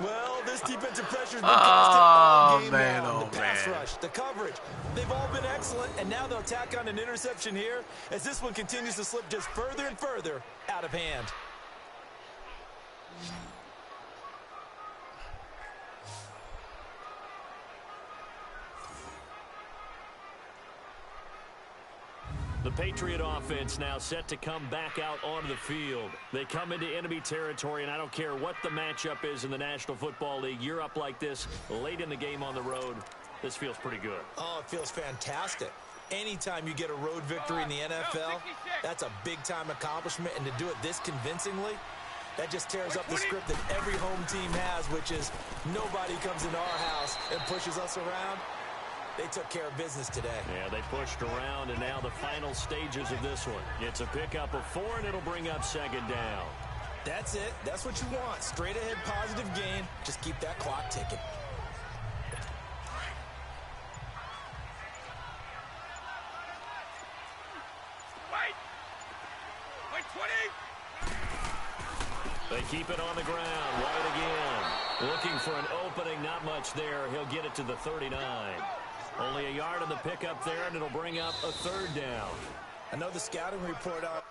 Well, this defensive pressure's been constant all game man, long. oh, The pass man. rush, the coverage, they've all been excellent, and now they'll tack on an interception here as this one continues to slip just further and further out of hand. The Patriot offense now set to come back out onto the field. They come into enemy territory, and I don't care what the matchup is in the National Football League. You're up like this late in the game on the road. This feels pretty good. Oh, it feels fantastic. Anytime you get a road victory in the NFL, that's a big-time accomplishment, and to do it this convincingly, that just tears up the script that every home team has, which is nobody comes into our house and pushes us around. They took care of business today. Yeah, they pushed around, and now the final stages of this one. It's a pickup of 4, and it'll bring up 2nd down. That's it. That's what you want. Straight ahead positive gain. Just keep that clock ticking. Wait, 20. They keep it on the ground. White again. Looking for an opening. Not much there. He'll get it to the 39. Only a yard on the pickup there, and it'll bring up a 3rd down. I know the scouting report on